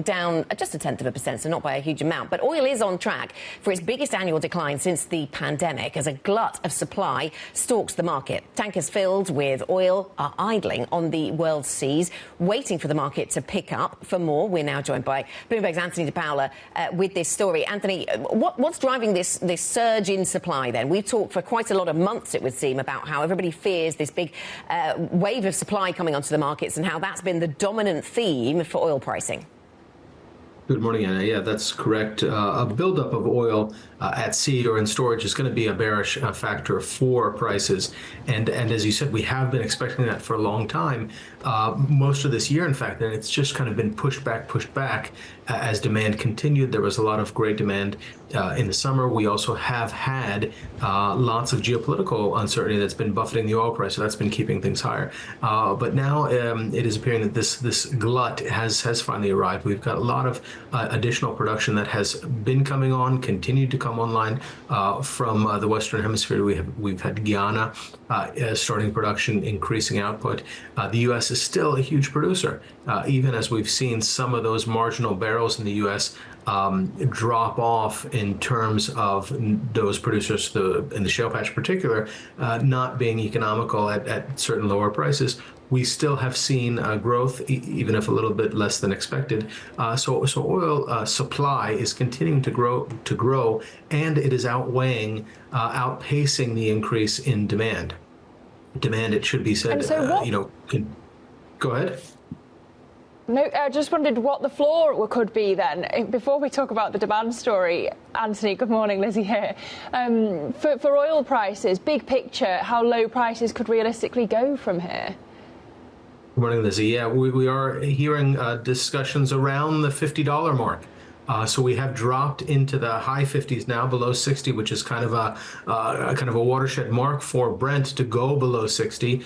Speaker 1: down just 0.1%, so not by a huge amount. But oil is on track for its biggest annual decline since the pandemic, as a glut of supply stalks the market. Tankers filled with oil are idling on the world's seas, waiting for the market to pick up. For more, we're now joined by Bloomberg's Anthony DePaola with this story. Anthony, what's driving this surge in supply then? We've talked for quite a lot of months, it would seem, about how everybody fears this big wave of supply coming onto the markets and how that's been the dominant theme for oil pricing.
Speaker 16: Good morning, Anna. Yeah, that's correct. A buildup of oil at sea or in storage is going to be a bearish factor for prices. And as you said, we have been expecting that for a long time, most of this year, in fact, and it's just kind of been pushed back as demand continued. There was a lot of great demand in the summer. We also have had lots of geopolitical uncertainty that's been buffeting the oil price, so that's been keeping things higher. But now it is appearing that this glut has finally arrived. We've got a lot of additional production that has been coming on, continued to come online from the Western Hemisphere. We've had Guyana starting production, increasing output. The U.S. is still a huge producer, even as we've seen some of those marginal barrels in the U.S. Drop off in terms of those producers, in the shale patch in particular, not being economical at certain lower prices. We still have seen growth, even if a little bit less than expected. So oil supply is continuing to grow, and it is outpacing the increase in demand. Demand, it should be said, go ahead.
Speaker 2: No, I just wondered what the floor could be then. Before we talk about the demand story, Anthony, good morning, Lizzy here. For oil prices, big picture, how low prices could realistically go from here?
Speaker 16: Good morning, Lizzy. Yeah, we are hearing discussions around the $50 mark. So we have dropped into the high 50s now, below 60, which is kind of a watershed mark for Brent to go below 60.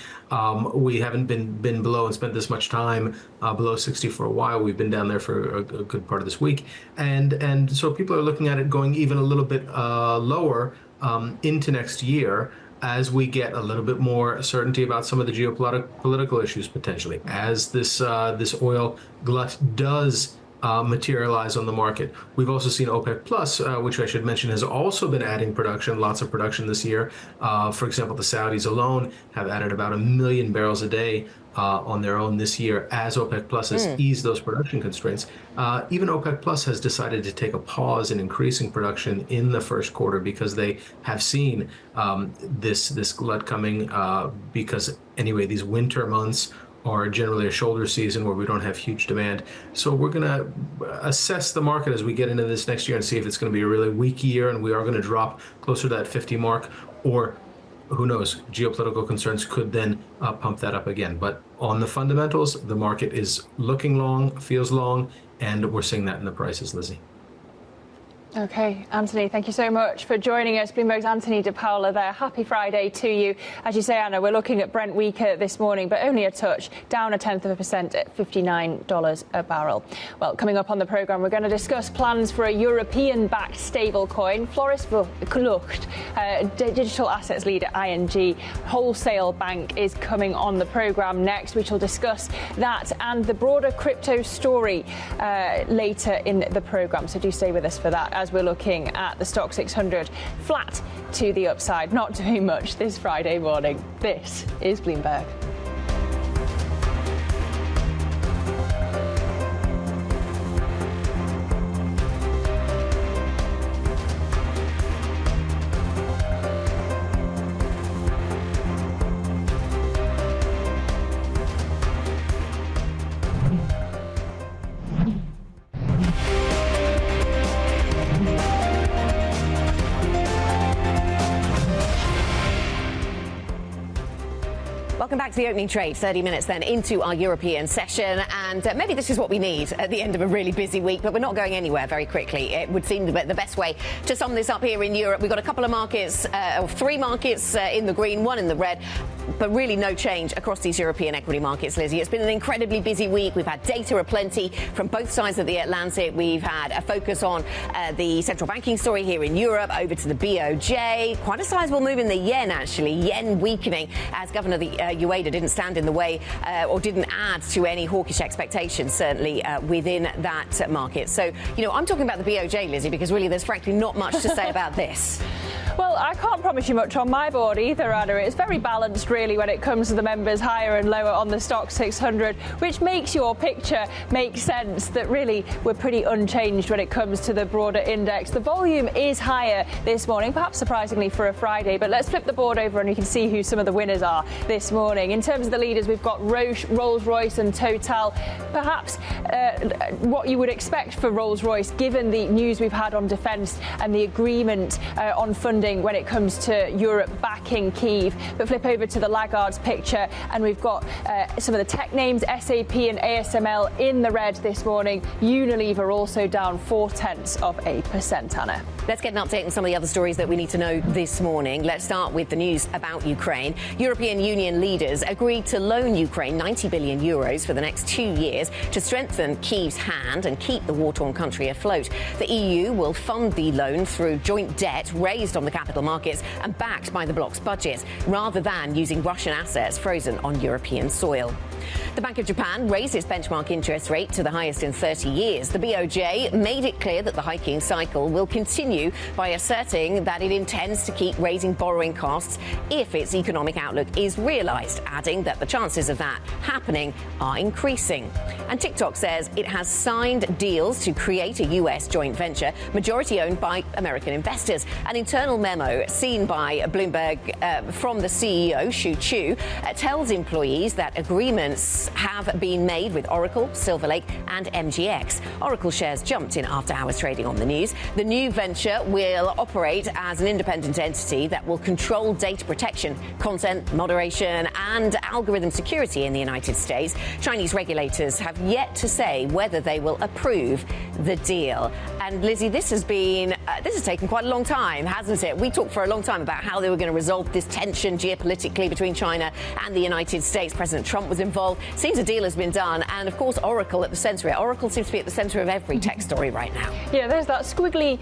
Speaker 16: We haven't been below and spent this much time below 60 for a while. We've been down there for a good part of this week, and so people are looking at it going even a little bit lower into next year, as we get a little bit more certainty about some of the geopolitical issues potentially, as this oil glut does materialize on the market. We've also seen OPEC Plus, which I should mention has also been adding production, lots of production this year. For example, the Saudis alone have added about 1 million barrels a day on their own this year, as OPEC Plus has eased those production constraints. Even OPEC Plus has decided to take a pause in increasing production in the first quarter because they have seen this glut coming because anyway, these winter months are generally a shoulder season where we don't have huge demand. So we're going to assess the market as we get into this next year and see if it's going to be a really weak year and we are going to drop closer to that 50 mark, or who knows, geopolitical concerns could then pump that up again. But on the fundamentals, the market is looking long, feels long, and we're seeing that in the prices, Lizzy.
Speaker 2: OK, Anthony, thank you so much for joining us. Bloomberg's Anthony DePaola there. Happy Friday to you. As you say, Anna, we're looking at Brent weaker this morning, but only a touch, down 0.1% at $59 a barrel. Well, coming up on the programme, we're going to discuss plans for a European-backed stablecoin. Floris Lucht, digital assets leader ING, wholesale bank, is coming on the programme next. We shall discuss that and the broader crypto story later in the programme, so do stay with us for that, as we're looking at the Stock 600 flat to the upside, not doing much this Friday morning. This is Bloomberg.
Speaker 1: Welcome back to the opening trade. 30 minutes then into our European session, and maybe this is what we need at the end of a really busy week, but we're not going anywhere very quickly. It would seem the best way to sum this up here in Europe. We've got a couple of markets, or three markets in the green, one in the red. but really no change across these European equity markets, Lizzy. It's been an incredibly busy week. We've had data aplenty from both sides of the Atlantic. We've had a focus on the central banking story here in Europe, over to the BOJ. Quite a sizable move in the yen, actually. Yen weakening as Governor Ueda didn't stand in the way or didn't add to any hawkish expectations, certainly within that market. So, I'm talking about the BOJ, Lizzy, because really there's frankly not much to say about this.
Speaker 2: Well, I can't promise you much on my board either, Anna. It's very balanced, really, when it comes to the members higher and lower on the Stoxx 600, which makes your picture make sense that really we're pretty unchanged when it comes to the broader index. The volume is higher this morning, perhaps surprisingly for a Friday, but let's flip the board over and you can see who some of the winners are this morning. In terms of the leaders, we've got Roche, Rolls-Royce and Total. Perhaps what you would expect for Rolls-Royce, given the news we've had on defence and the agreement on funding when it comes to Europe backing Kyiv. But flip over to the laggards picture and we've got some of the tech names, SAP and ASML in the red this morning. Unilever also down 0.4%, Anna.
Speaker 1: Let's get an update on some of the other stories that we need to know this morning. Let's start with the news about Ukraine. European Union leaders agreed to loan Ukraine 90 billion euros for the next 2 years to strengthen Kyiv's hand and keep the war-torn country afloat. The EU will fund the loan through joint debt raised on the capital markets and backed by the bloc's budget, rather than using Russian assets frozen on European soil. The Bank of Japan raised its benchmark interest rate to the highest in 30 years. The BOJ made it clear that the hiking cycle will continue by asserting that it intends to keep raising borrowing costs if its economic outlook is realised, adding that the chances of that happening are increasing. And TikTok says it has signed deals to create a US joint venture, majority owned by American investors. An internal memo seen by Bloomberg from the CEO, Shu Chu, tells employees that agreements have been made with Oracle, Silver Lake and MGX. Oracle shares jumped in after-hours trading on the news. The new venture will operate as an independent entity that will control data protection, content moderation and algorithm security in the United States. Chinese regulators have yet to say whether they will approve the deal. And Lizzy, this has taken quite a long time, hasn't it? We talked for a long time about how they were going to resolve this tension geopolitically between China and the United States. President Trump was involved. Seems a deal has been done. And of course, Oracle at the centre of it. Oracle seems to be at the centre of every tech story right now.
Speaker 2: Yeah, there's that squiggly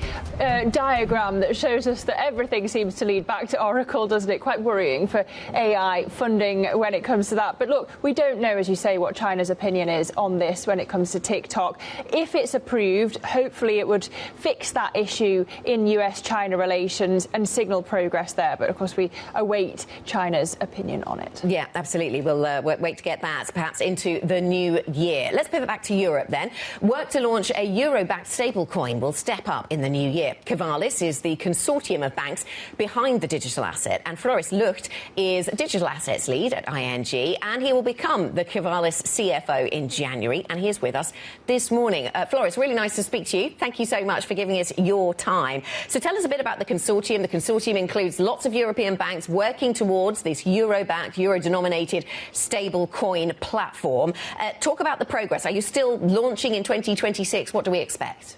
Speaker 2: diagram that shows us that everything seems to lead back to Oracle, doesn't it? Quite worrying for AI funding when it comes to that. But look, we don't know, as you say, what China's opinion is on this when it comes to TikTok. If it's approved, hopefully it would fix that issue in US-China relations and signal progress there. But of course, we await China's opinion on it.
Speaker 1: Yeah, absolutely. We'll wait to get that perhaps into the new year. Let's pivot back to Europe then. Work to launch a euro-backed stablecoin will step up in the new year. Kivalis is the consortium of banks behind the digital asset, and Floris Lucht is digital assets lead at ING, and he will become the Kivalis CFO in January, and he is with us this morning. Floris, really nice to speak to you. Thank you so much for giving us your time. So tell us a bit about the consortium. The consortium includes lots of European banks working towards this euro-backed, euro-denominated stablecoin platform. Talk about the progress. Are you still launching in 2026? What do we expect?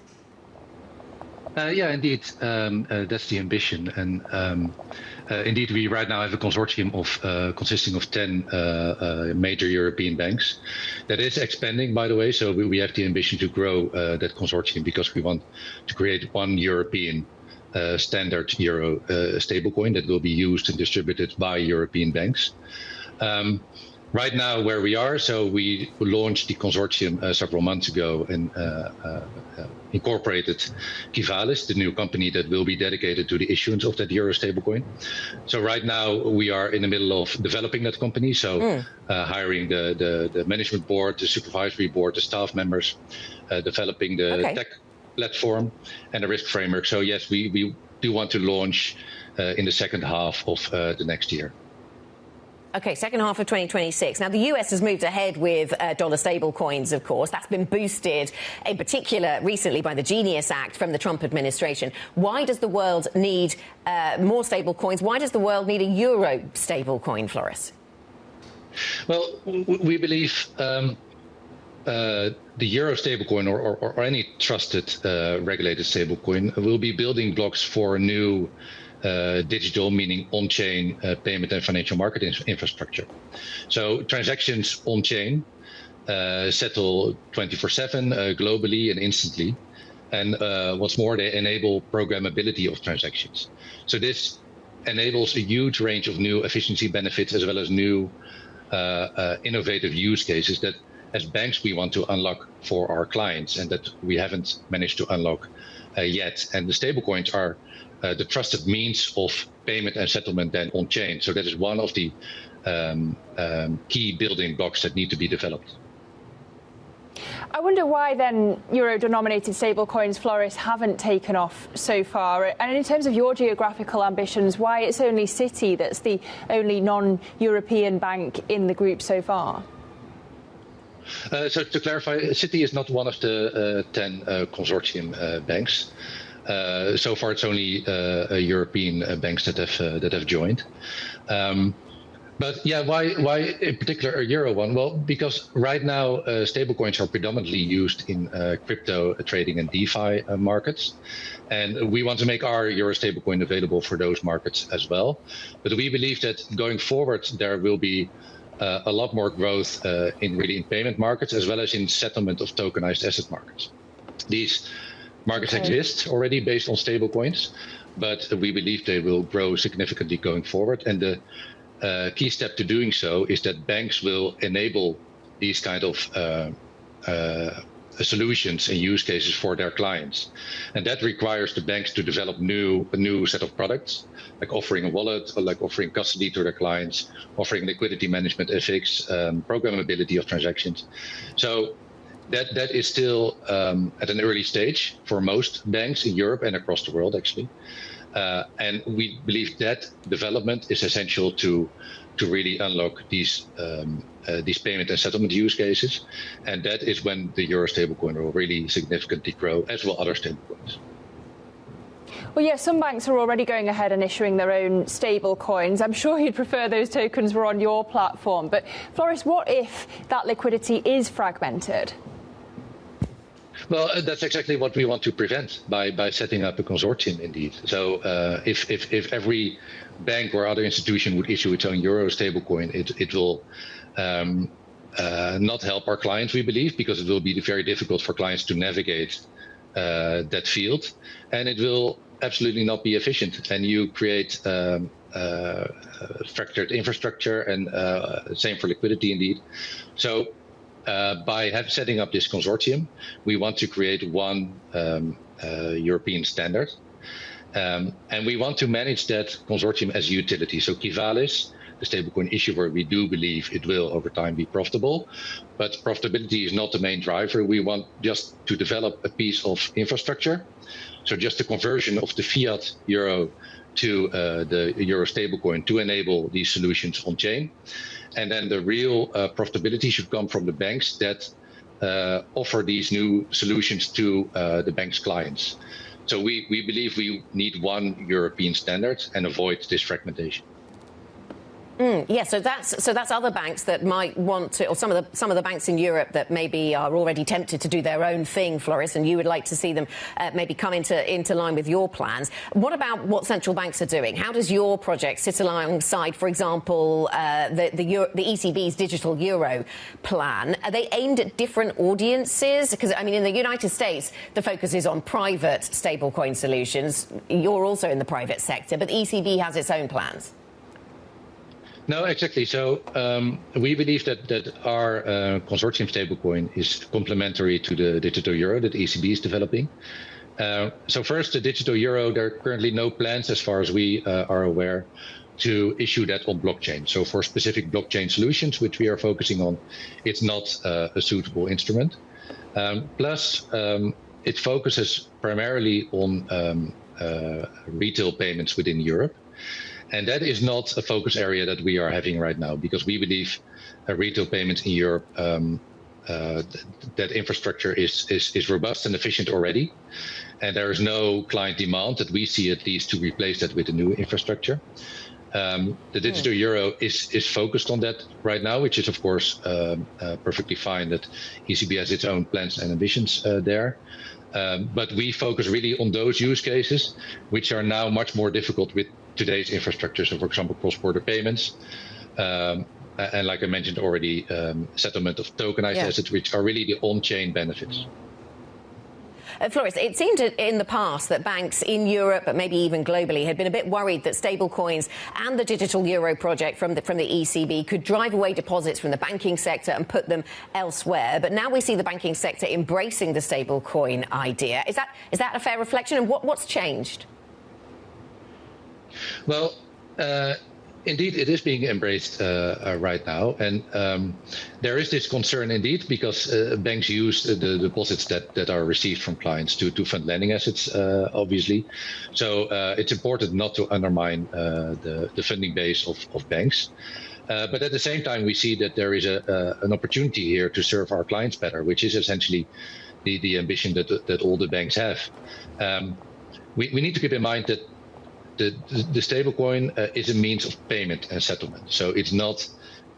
Speaker 17: Yeah, indeed. That's the ambition. And indeed, we right now have a consortium of consisting of 10 major European banks. That is expanding, by the way. So we have the ambition to grow that consortium because we want to create one European standard euro stablecoin that will be used and distributed by European banks. Right now, where we are, so we launched the consortium several months ago and incorporated Kivalis, the new company that will be dedicated to the issuance of that euro stablecoin. So right now, we are in the middle of developing that company, so hiring the management board, the supervisory board, the staff members, developing the tech platform and the risk framework. So yes, we do want to launch in the second half of the next year.
Speaker 1: OK, second half of 2026. Now, the US has moved ahead with dollar stable coins, of course. That's been boosted, in particular, recently by the Genius Act from the Trump administration. Why does the world need more stable coins? Why does the world need a euro stable coin, Floris?
Speaker 17: Well, we believe the euro stablecoin or any trusted regulated stablecoin will be building blocks for a new digital, meaning on-chain payment and financial market infrastructure. So transactions on-chain settle 24/7 globally and instantly. And what's more, they enable programmability of transactions. So this enables a huge range of new efficiency benefits as well as new innovative use cases that as banks we want to unlock for our clients and that we haven't managed to unlock yet. And the stablecoins are the trusted means of payment and settlement then on-chain. So that is one of the key building blocks that need to be developed.
Speaker 2: I wonder why then euro-denominated stablecoins, Floris, haven't taken off so far. And in terms of your geographical ambitions, why it's only Citi that's the only non-European bank in the group so far?
Speaker 17: So to clarify, Citi is not one of the 10 consortium banks. So far, it's only European banks that have joined. But yeah, why in particular a euro one? Well, because right now stablecoins are predominantly used in crypto trading and DeFi markets, and we want to make our euro stablecoin available for those markets as well. But we believe that going forward there will be a lot more growth in payment markets as well as in settlement of tokenized asset markets. These markets exist already based on stablecoins, but we believe they will grow significantly going forward. And the key step to doing so is that banks will enable these kind of solutions and use cases for their clients. And that requires the banks to develop a new set of products, like offering a wallet or like offering custody to their clients, offering liquidity management, FX, programmability of transactions. So that is still at an early stage for most banks in Europe and across the world, actually. And we believe that development is essential to really unlock these payment and settlement use cases, and that is when the euro stablecoin will really significantly grow, as will other stablecoins.
Speaker 2: Well, yes, some banks are already going ahead and issuing their own stable coins. I'm sure you'd prefer those tokens were on your platform. But Floris, what if that liquidity is fragmented?
Speaker 17: Well, that's exactly what we want to prevent by setting up a consortium, indeed. So if every bank or other institution would issue its own euro stablecoin, it will not help our clients, we believe, because it will be very difficult for clients to navigate that field. And it will absolutely not be efficient. And you create fractured infrastructure, and same for liquidity, indeed. So by setting up this consortium, we want to create one European standard. And we want to manage that consortium as a utility. So Kivalis, the stablecoin issuer, we do believe it will over time be profitable, but profitability is not the main driver. We want just to develop a piece of infrastructure. So just the conversion of the fiat euro to the euro stablecoin to enable these solutions on chain. And then the real profitability should come from the banks that offer these new solutions to the bank's clients. So we believe we need one European standard and avoid this fragmentation.
Speaker 1: Yeah, so that's other banks that might want to, or some of the banks in Europe that maybe are already tempted to do their own thing, Floris, and you would like to see them maybe come into line with your plans. What about what central banks are doing? How does your project sit alongside, for example, the ECB's digital euro plan? Are they aimed at different audiences? Because I mean, in the United States, the focus is on private stablecoin solutions. You're also in the private sector, but the ECB has its own plans.
Speaker 17: No, exactly. So we believe that our consortium stablecoin is complementary to the digital euro that ECB is developing. So first, the digital euro, there are currently no plans, as far as we are aware, to issue that on blockchain. So for specific blockchain solutions, which we are focusing on, it's not a suitable instrument. Plus, it focuses primarily on retail payments within Europe. And that is not a focus area that we are having right now, because we believe retail payments in Europe, that infrastructure is robust and efficient already. And there is no client demand that we see, at least, to replace that with a new infrastructure. The digital euro is focused on that right now, which is, of course, perfectly fine that ECB has its own plans and ambitions there. But we focus really on those use cases, which are now much more difficult with today's infrastructure. So, for example, cross-border payments, and like I mentioned already, settlement of tokenized assets, which are really the on-chain benefits.
Speaker 1: Floris, it seemed in the past that banks in Europe, but maybe even globally, had been a bit worried that stablecoins and the digital euro project from the ECB could drive away deposits from the banking sector and put them elsewhere. But now we see the banking sector embracing the stablecoin idea. Is that a fair reflection? And what's changed?
Speaker 17: Well, indeed, it is being embraced right now. And there is this concern indeed, because banks use the deposits that are received from clients to fund lending assets, obviously. So it's important not to undermine the funding base of banks. But at the same time, we see that there is an opportunity here to serve our clients better, which is essentially the ambition that all the banks have. We need to keep in mind that the stablecoin is a means of payment and settlement. So it's not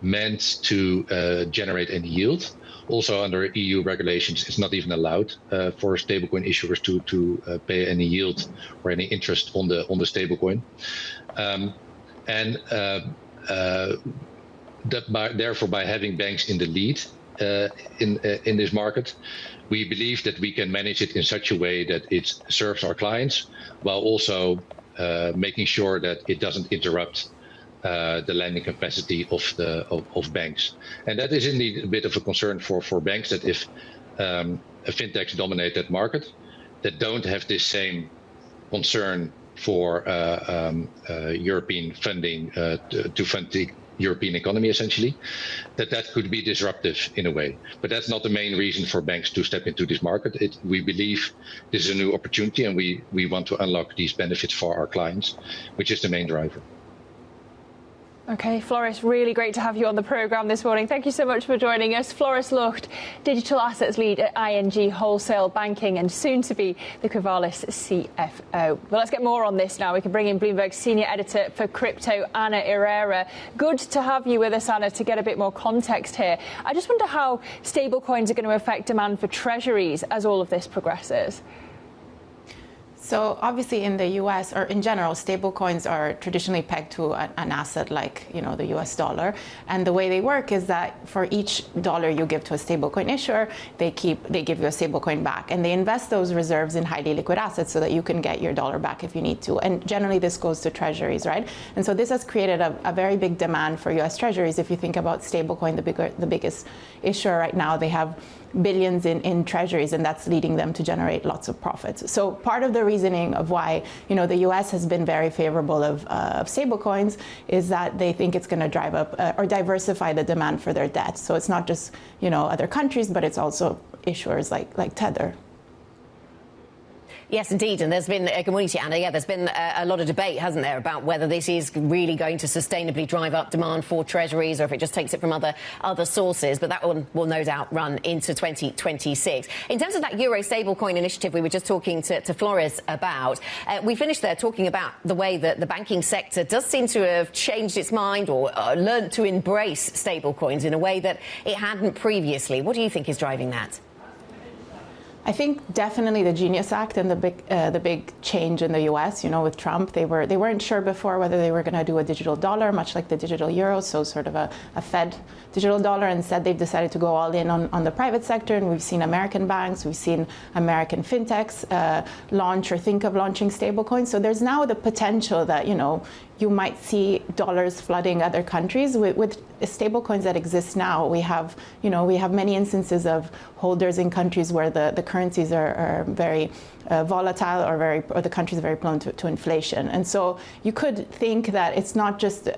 Speaker 17: meant to generate any yield. Also, under EU regulations, it's not even allowed for stablecoin issuers to pay any yield or any interest on the stablecoin. Therefore, by having banks in the lead in this market, we believe that we can manage it in such a way that it serves our clients while also making sure that it doesn't interrupt the lending capacity of banks. And that is indeed a bit of a concern for banks, that if fintechs dominate that market, that don't have this same concern for European funding to fund the European economy, essentially, that could be disruptive in a way. But that's not the main reason for banks to step into this market. We believe this is a new opportunity, and we want to unlock these benefits for our clients, which is the main driver.
Speaker 2: OK, Floris, really great to have you on the programme this morning. Thank you so much for joining us. Floris Lucht, Digital Assets Lead at ING Wholesale Banking and soon to be the Quivalis CFO. Well, let's get more on this now. We can bring in Bloomberg's Senior Editor for Crypto, Anna Herrera. Good to have you with us, Anna, to get a bit more context here. I just wonder how stablecoins are going to affect demand for treasuries as all of this progresses.
Speaker 18: So obviously in the US, or in general, stablecoins are traditionally pegged to an asset like, the US dollar. And the way they work is that for each dollar you give to a stablecoin issuer, they give you a stablecoin back. And they invest those reserves in highly liquid assets so that you can get your dollar back if you need to. And generally this goes to treasuries, right? And so this has created a very big demand for US treasuries. If you think about stablecoin, the biggest issuer right now, they have billions in treasuries, and that's leading them to generate lots of profits. So part of the reasoning of why the US has been very favorable of stablecoins is that they think it's going to drive up or diversify the demand for their debt. So it's not just other countries, but it's also issuers like Tether.
Speaker 1: Yes, indeed. And there's been, good morning to you, Anna. Yeah, there's been a lot of debate, hasn't there, about whether this is really going to sustainably drive up demand for treasuries or if it just takes it from other sources. But that one will no doubt run into 2026. In terms of that Euro stablecoin initiative we were just talking to Floris about, we finished there talking about the way that the banking sector does seem to have changed its mind or learned to embrace stablecoins in a way that it hadn't previously. What do you think is driving that?
Speaker 18: I think definitely the Genius Act and the big change in the U.S. With Trump, they weren't sure before whether they were going to do a digital dollar, much like the digital euro, so sort of a Fed digital dollar. Instead, they've decided to go all in on the private sector, and we've seen American banks, we've seen American fintechs launch or think of launching stablecoins. So there's now the potential that you might see dollars flooding other countries with stablecoins that exist now. We have many instances of holders in countries where the currencies are very volatile or the countries are very prone to inflation. And so you could think that it's not just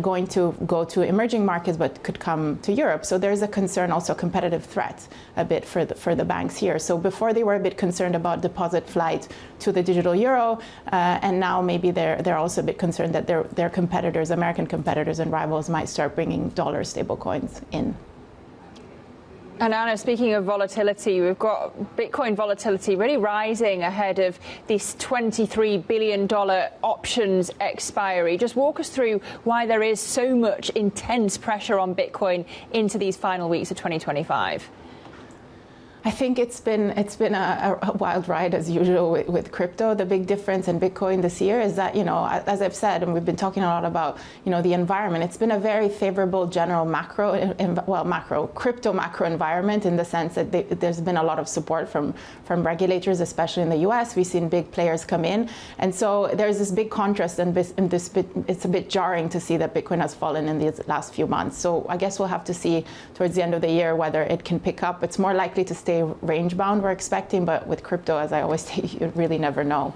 Speaker 18: going to go to emerging markets, but could come to Europe. So there's a concern, also a competitive threat a bit for the banks here. So before they were a bit concerned about deposit flight to the digital euro, and now maybe they're also a bit concerned that their competitors, American competitors and rivals, might start bringing dollar stablecoins in.
Speaker 2: And Anna, speaking of volatility, we've got Bitcoin volatility really rising ahead of this $23 billion options expiry. Just walk us through why there is so much intense pressure on Bitcoin into these final weeks of 2025.
Speaker 18: I think it's been a wild ride as usual with crypto. The big difference in Bitcoin this year is that, as I've said, and we've been talking a lot about, the environment. It's been a very favorable general crypto macro environment, in the sense that there's been a lot of support from regulators, especially in the U.S. We've seen big players come in, and so there's this big contrast, and it's a bit jarring to see that Bitcoin has fallen in these last few months. So I guess we'll have to see towards the end of the year whether it can pick up. It's more likely to stay range bound, we're expecting, but with crypto, as I always say, you really never know.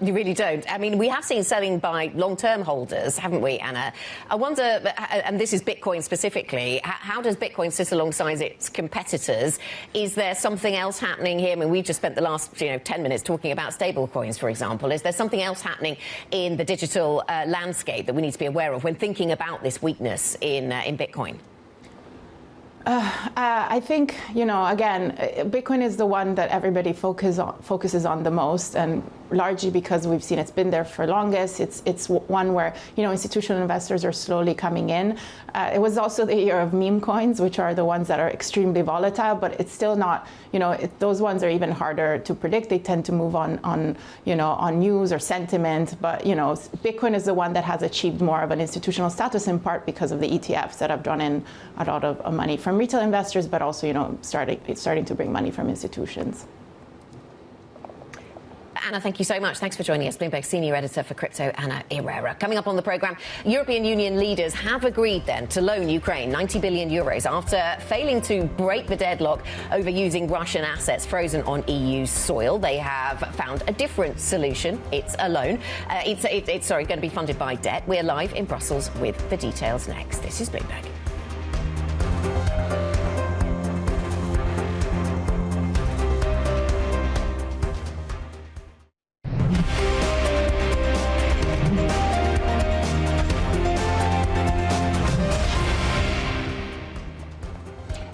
Speaker 1: You really don't. I mean, we have seen selling by long-term holders, haven't we, Anna? I wonder, and this is Bitcoin specifically, how does Bitcoin sit alongside its competitors? Is there something else happening here? I mean, we've just spent the last 10 minutes talking about stablecoins, for example. Is there something else happening in the digital landscape that we need to be aware of when thinking about this weakness in Bitcoin?
Speaker 18: I think, again, Bitcoin is the one that everybody focuses on the most, and largely because we've seen it's been there for longest. It's one where, institutional investors are slowly coming in. It was also the year of meme coins, which are the ones that are extremely volatile, but it's still not, those ones are even harder to predict. They tend to move on news or sentiment. But, Bitcoin is the one that has achieved more of an institutional status, in part because of the ETFs that have drawn in a lot of money from retail investors, but also, starting to bring money from institutions.
Speaker 1: Anna, thank you so much. Thanks for joining us. Bloomberg Senior Editor for Crypto, Anna Herrera. Coming up on the programme, European Union leaders have agreed then to loan Ukraine 90 billion euros after failing to break the deadlock over using Russian assets frozen on EU soil. They have found a different solution. It's a loan. It's going to be funded by debt. We're live in Brussels with the details next. This is Bloomberg.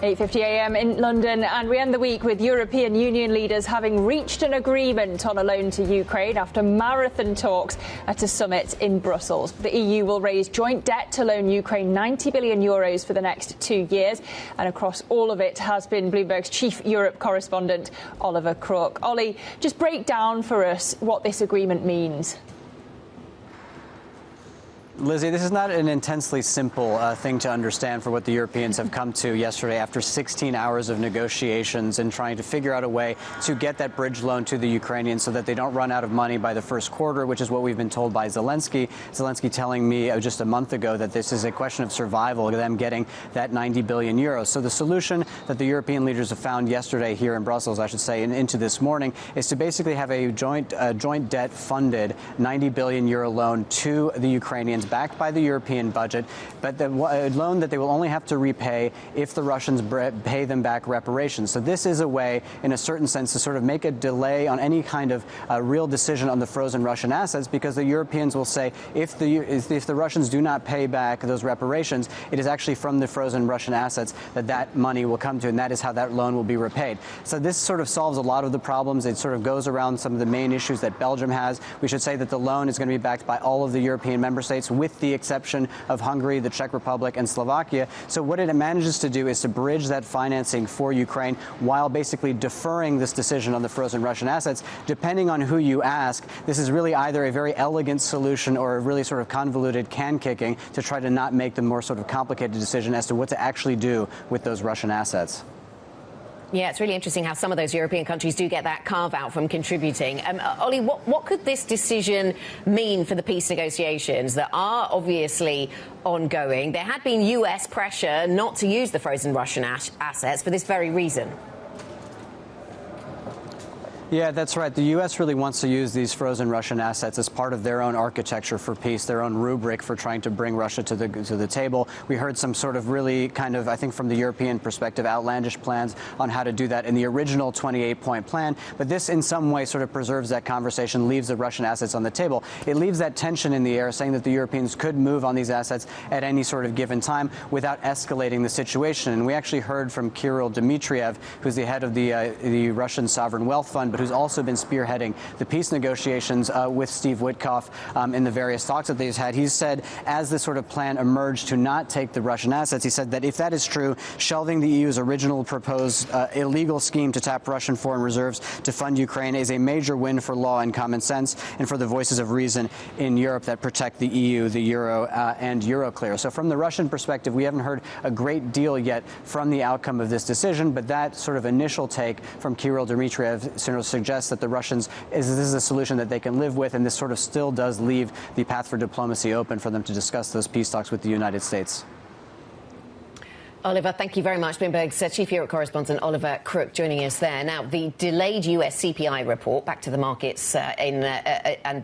Speaker 2: .50 a.m. in London, and we end the week with European Union leaders having reached an agreement on a loan to Ukraine after marathon talks at a summit in Brussels. The EU will raise joint debt to loan Ukraine 90 billion euros for the next 2 years, and across all of it has been Bloomberg's chief Europe correspondent, Oliver Crook. Ollie, just break down for us what this agreement means.
Speaker 10: Lizzie, this is not an intensely simple thing to understand for what the Europeans have come to yesterday after 16 hours of negotiations and trying to figure out a way to get that bridge loan to the Ukrainians so that they don't run out of money by the first quarter, which is what we've been told by Zelensky. Zelensky telling me just a month ago that this is a question of survival, them getting that 90 billion euros. So the solution that the European leaders have found yesterday here in Brussels, I should say, and into this morning, is to basically have a joint debt funded 90 billion euro loan to the Ukrainians, backed by the European budget, but a loan that they will only have to repay if the Russians pay them back reparations. So this is a way, in a certain sense, to sort of make a delay on any kind of real decision on the frozen Russian assets, because the Europeans will say if the Russians do not pay back those reparations, it is actually from the frozen Russian assets that money will come to, and that is how that loan will be repaid. So this sort of solves a lot of the problems. It sort of goes around some of the main issues that Belgium has. We should say that the loan is going to be backed by all of the European member states, with the exception of Hungary, the Czech Republic, and Slovakia. So what it manages to do is to bridge that financing for Ukraine while basically deferring this decision on the frozen Russian assets. Depending on who you ask, this is really either a very elegant solution or a really sort of convoluted can-kicking to try to not make the more sort of complicated decision as to what to actually do with those Russian assets.
Speaker 1: Yeah, it's really interesting how some of those European countries do get that carve-out from contributing. Ollie, what could this decision mean for the peace negotiations that are obviously ongoing? There had been US pressure not to use the frozen Russian assets for this very reason.
Speaker 10: Yeah, that's right. The U.S. really wants to use these frozen Russian assets as part of their own architecture for peace, their own rubric for trying to bring Russia to the table. We heard some sort of really kind of, I think from the European perspective, outlandish plans on how to do that in the original 28-point plan. But this in some way sort of preserves that conversation, leaves the Russian assets on the table. It leaves that tension in the air, saying that the Europeans could move on these assets at any sort of given time without escalating the situation. And we actually heard from Kirill Dmitriev, who's the head of the Russian Sovereign Wealth Fund, but but who's also been spearheading the peace negotiations with Steve Witkoff in the various talks that they've had. He's said, as this sort of plan emerged to not take the Russian assets, he said that if that is true, shelving the EU's original proposed illegal scheme to tap Russian foreign reserves to fund Ukraine is a major win for law and common sense and for the voices of reason in Europe that protect the EU, the Euro, and Euroclear. So from the Russian perspective, we haven't heard a great deal yet from the outcome of this decision, but that sort of initial take from Kirill Dmitriev sort of suggests that the Russians, this is a solution that they can live with, and this sort of still does leave the path for diplomacy open for them to discuss those peace talks with the United States.
Speaker 1: Oliver, thank you very much. Bloomberg's Chief Europe correspondent Oliver Crook joining us there. Now, the delayed US CPI report, back to the markets and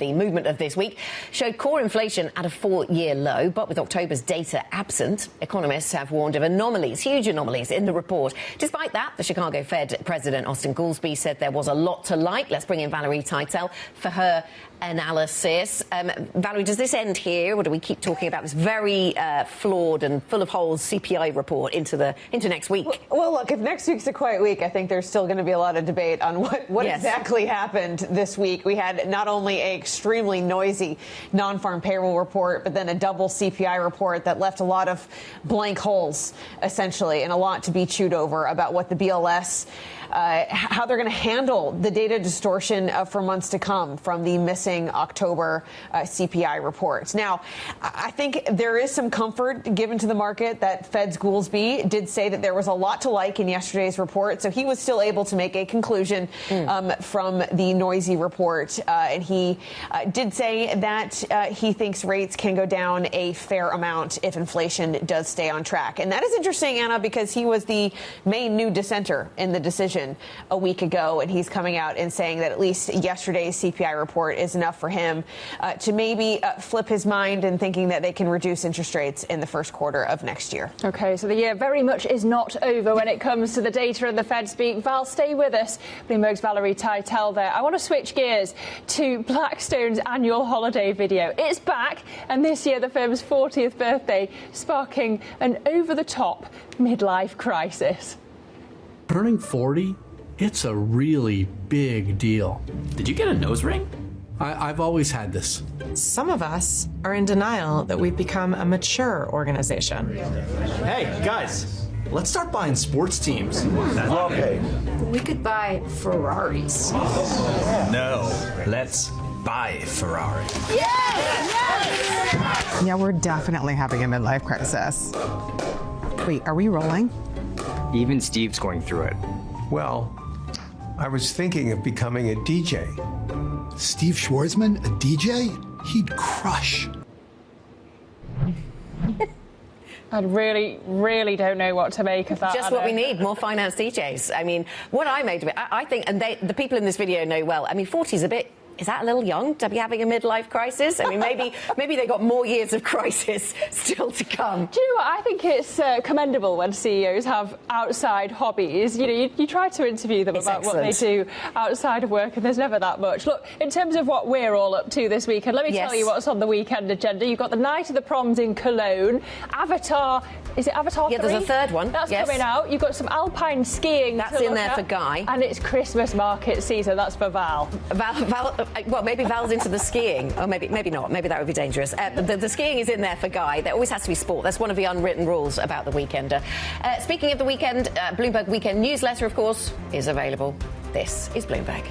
Speaker 1: the movement of this week, showed core inflation at a 4-year low. But with October's data absent, economists have warned of anomalies, huge anomalies in the report. Despite that, the Chicago Fed President Austin Goolsbee said there was a lot to like. Let's bring in Valerie Teitel for her analysis. Valerie, does this end here, or do we keep talking about this very flawed and full of holes CPI report into next week?
Speaker 4: Well, look, if next week's a quiet week, I think there's still going to be a lot of debate on what
Speaker 1: Yes.
Speaker 4: exactly happened this week. We had not only an extremely noisy non-farm payroll report, but then a double CPI report that left a lot of blank holes, essentially, and a lot to be chewed over about what the BLS how they're going to handle the data distortion for months to come from the missing October CPI reports. Now, I think there is some comfort given to the market that Fed's Goolsbee did say that there was a lot to like in yesterday's report. So he was still able to make a conclusion from the noisy report. And he did say that he thinks rates can go down a fair amount if inflation does stay on track. And that is interesting, Anna, because he was the main new dissenter in the decision a week ago, and he's coming out and saying that at least yesterday's CPI report is enough for him to maybe flip his mind and thinking that they can reduce interest rates in the first quarter of next year.
Speaker 2: OK, so the year very much is not over when it comes to the data and the Fed speak. Val, stay with us. Bloomberg's Valerie Teitel there. I want to switch gears to Blackstone's annual holiday video. It's back, and this year the firm's 40th birthday, sparking an over-the-top midlife crisis.
Speaker 19: Turning 40, it's a really big deal.
Speaker 20: Did you get a nose ring?
Speaker 19: I've always had this.
Speaker 21: Some of us are in denial that we've become a mature organization.
Speaker 20: Hey, guys, let's start buying sports teams.
Speaker 21: Okay. We could buy Ferraris.
Speaker 20: No, let's buy Ferrari.
Speaker 21: Yes!
Speaker 22: Yeah, we're definitely having a midlife crisis. Wait, are we rolling?
Speaker 23: Even Steve's going through it.
Speaker 24: Well, I was thinking of becoming a DJ.
Speaker 25: Steve Schwarzman, a DJ? He'd crush.
Speaker 2: I really don't know what to make of that.
Speaker 1: Just what we need, more finance DJs. I mean, what I made of it, I think, and the people in this video know well, I mean, 40 is a bit... Is that a little young to be having a midlife crisis? I mean, maybe they got more years of crisis still to come.
Speaker 2: Do you know what? I think it's commendable when CEOs have outside hobbies. You know, you try to interview them about what they do outside of work, and there's never that much. Look, in terms of what we're all up to this weekend, let me tell you what's on the weekend agenda. You've got the night of the proms in Cologne, Avatar. Is it Avatar 3?
Speaker 1: Yeah, there's a third one.
Speaker 2: That's coming out. You've got some alpine skiing.
Speaker 1: That's in there for Guy.
Speaker 2: And it's Christmas market season. That's for Val.
Speaker 1: Well, maybe Val's into the skiing. Or maybe not. Maybe that would be dangerous. The skiing is in there for Guy. There always has to be sport. That's one of the unwritten rules about the Weekender. Speaking of the weekend, Bloomberg Weekend newsletter, of course, is available. This is Bloomberg.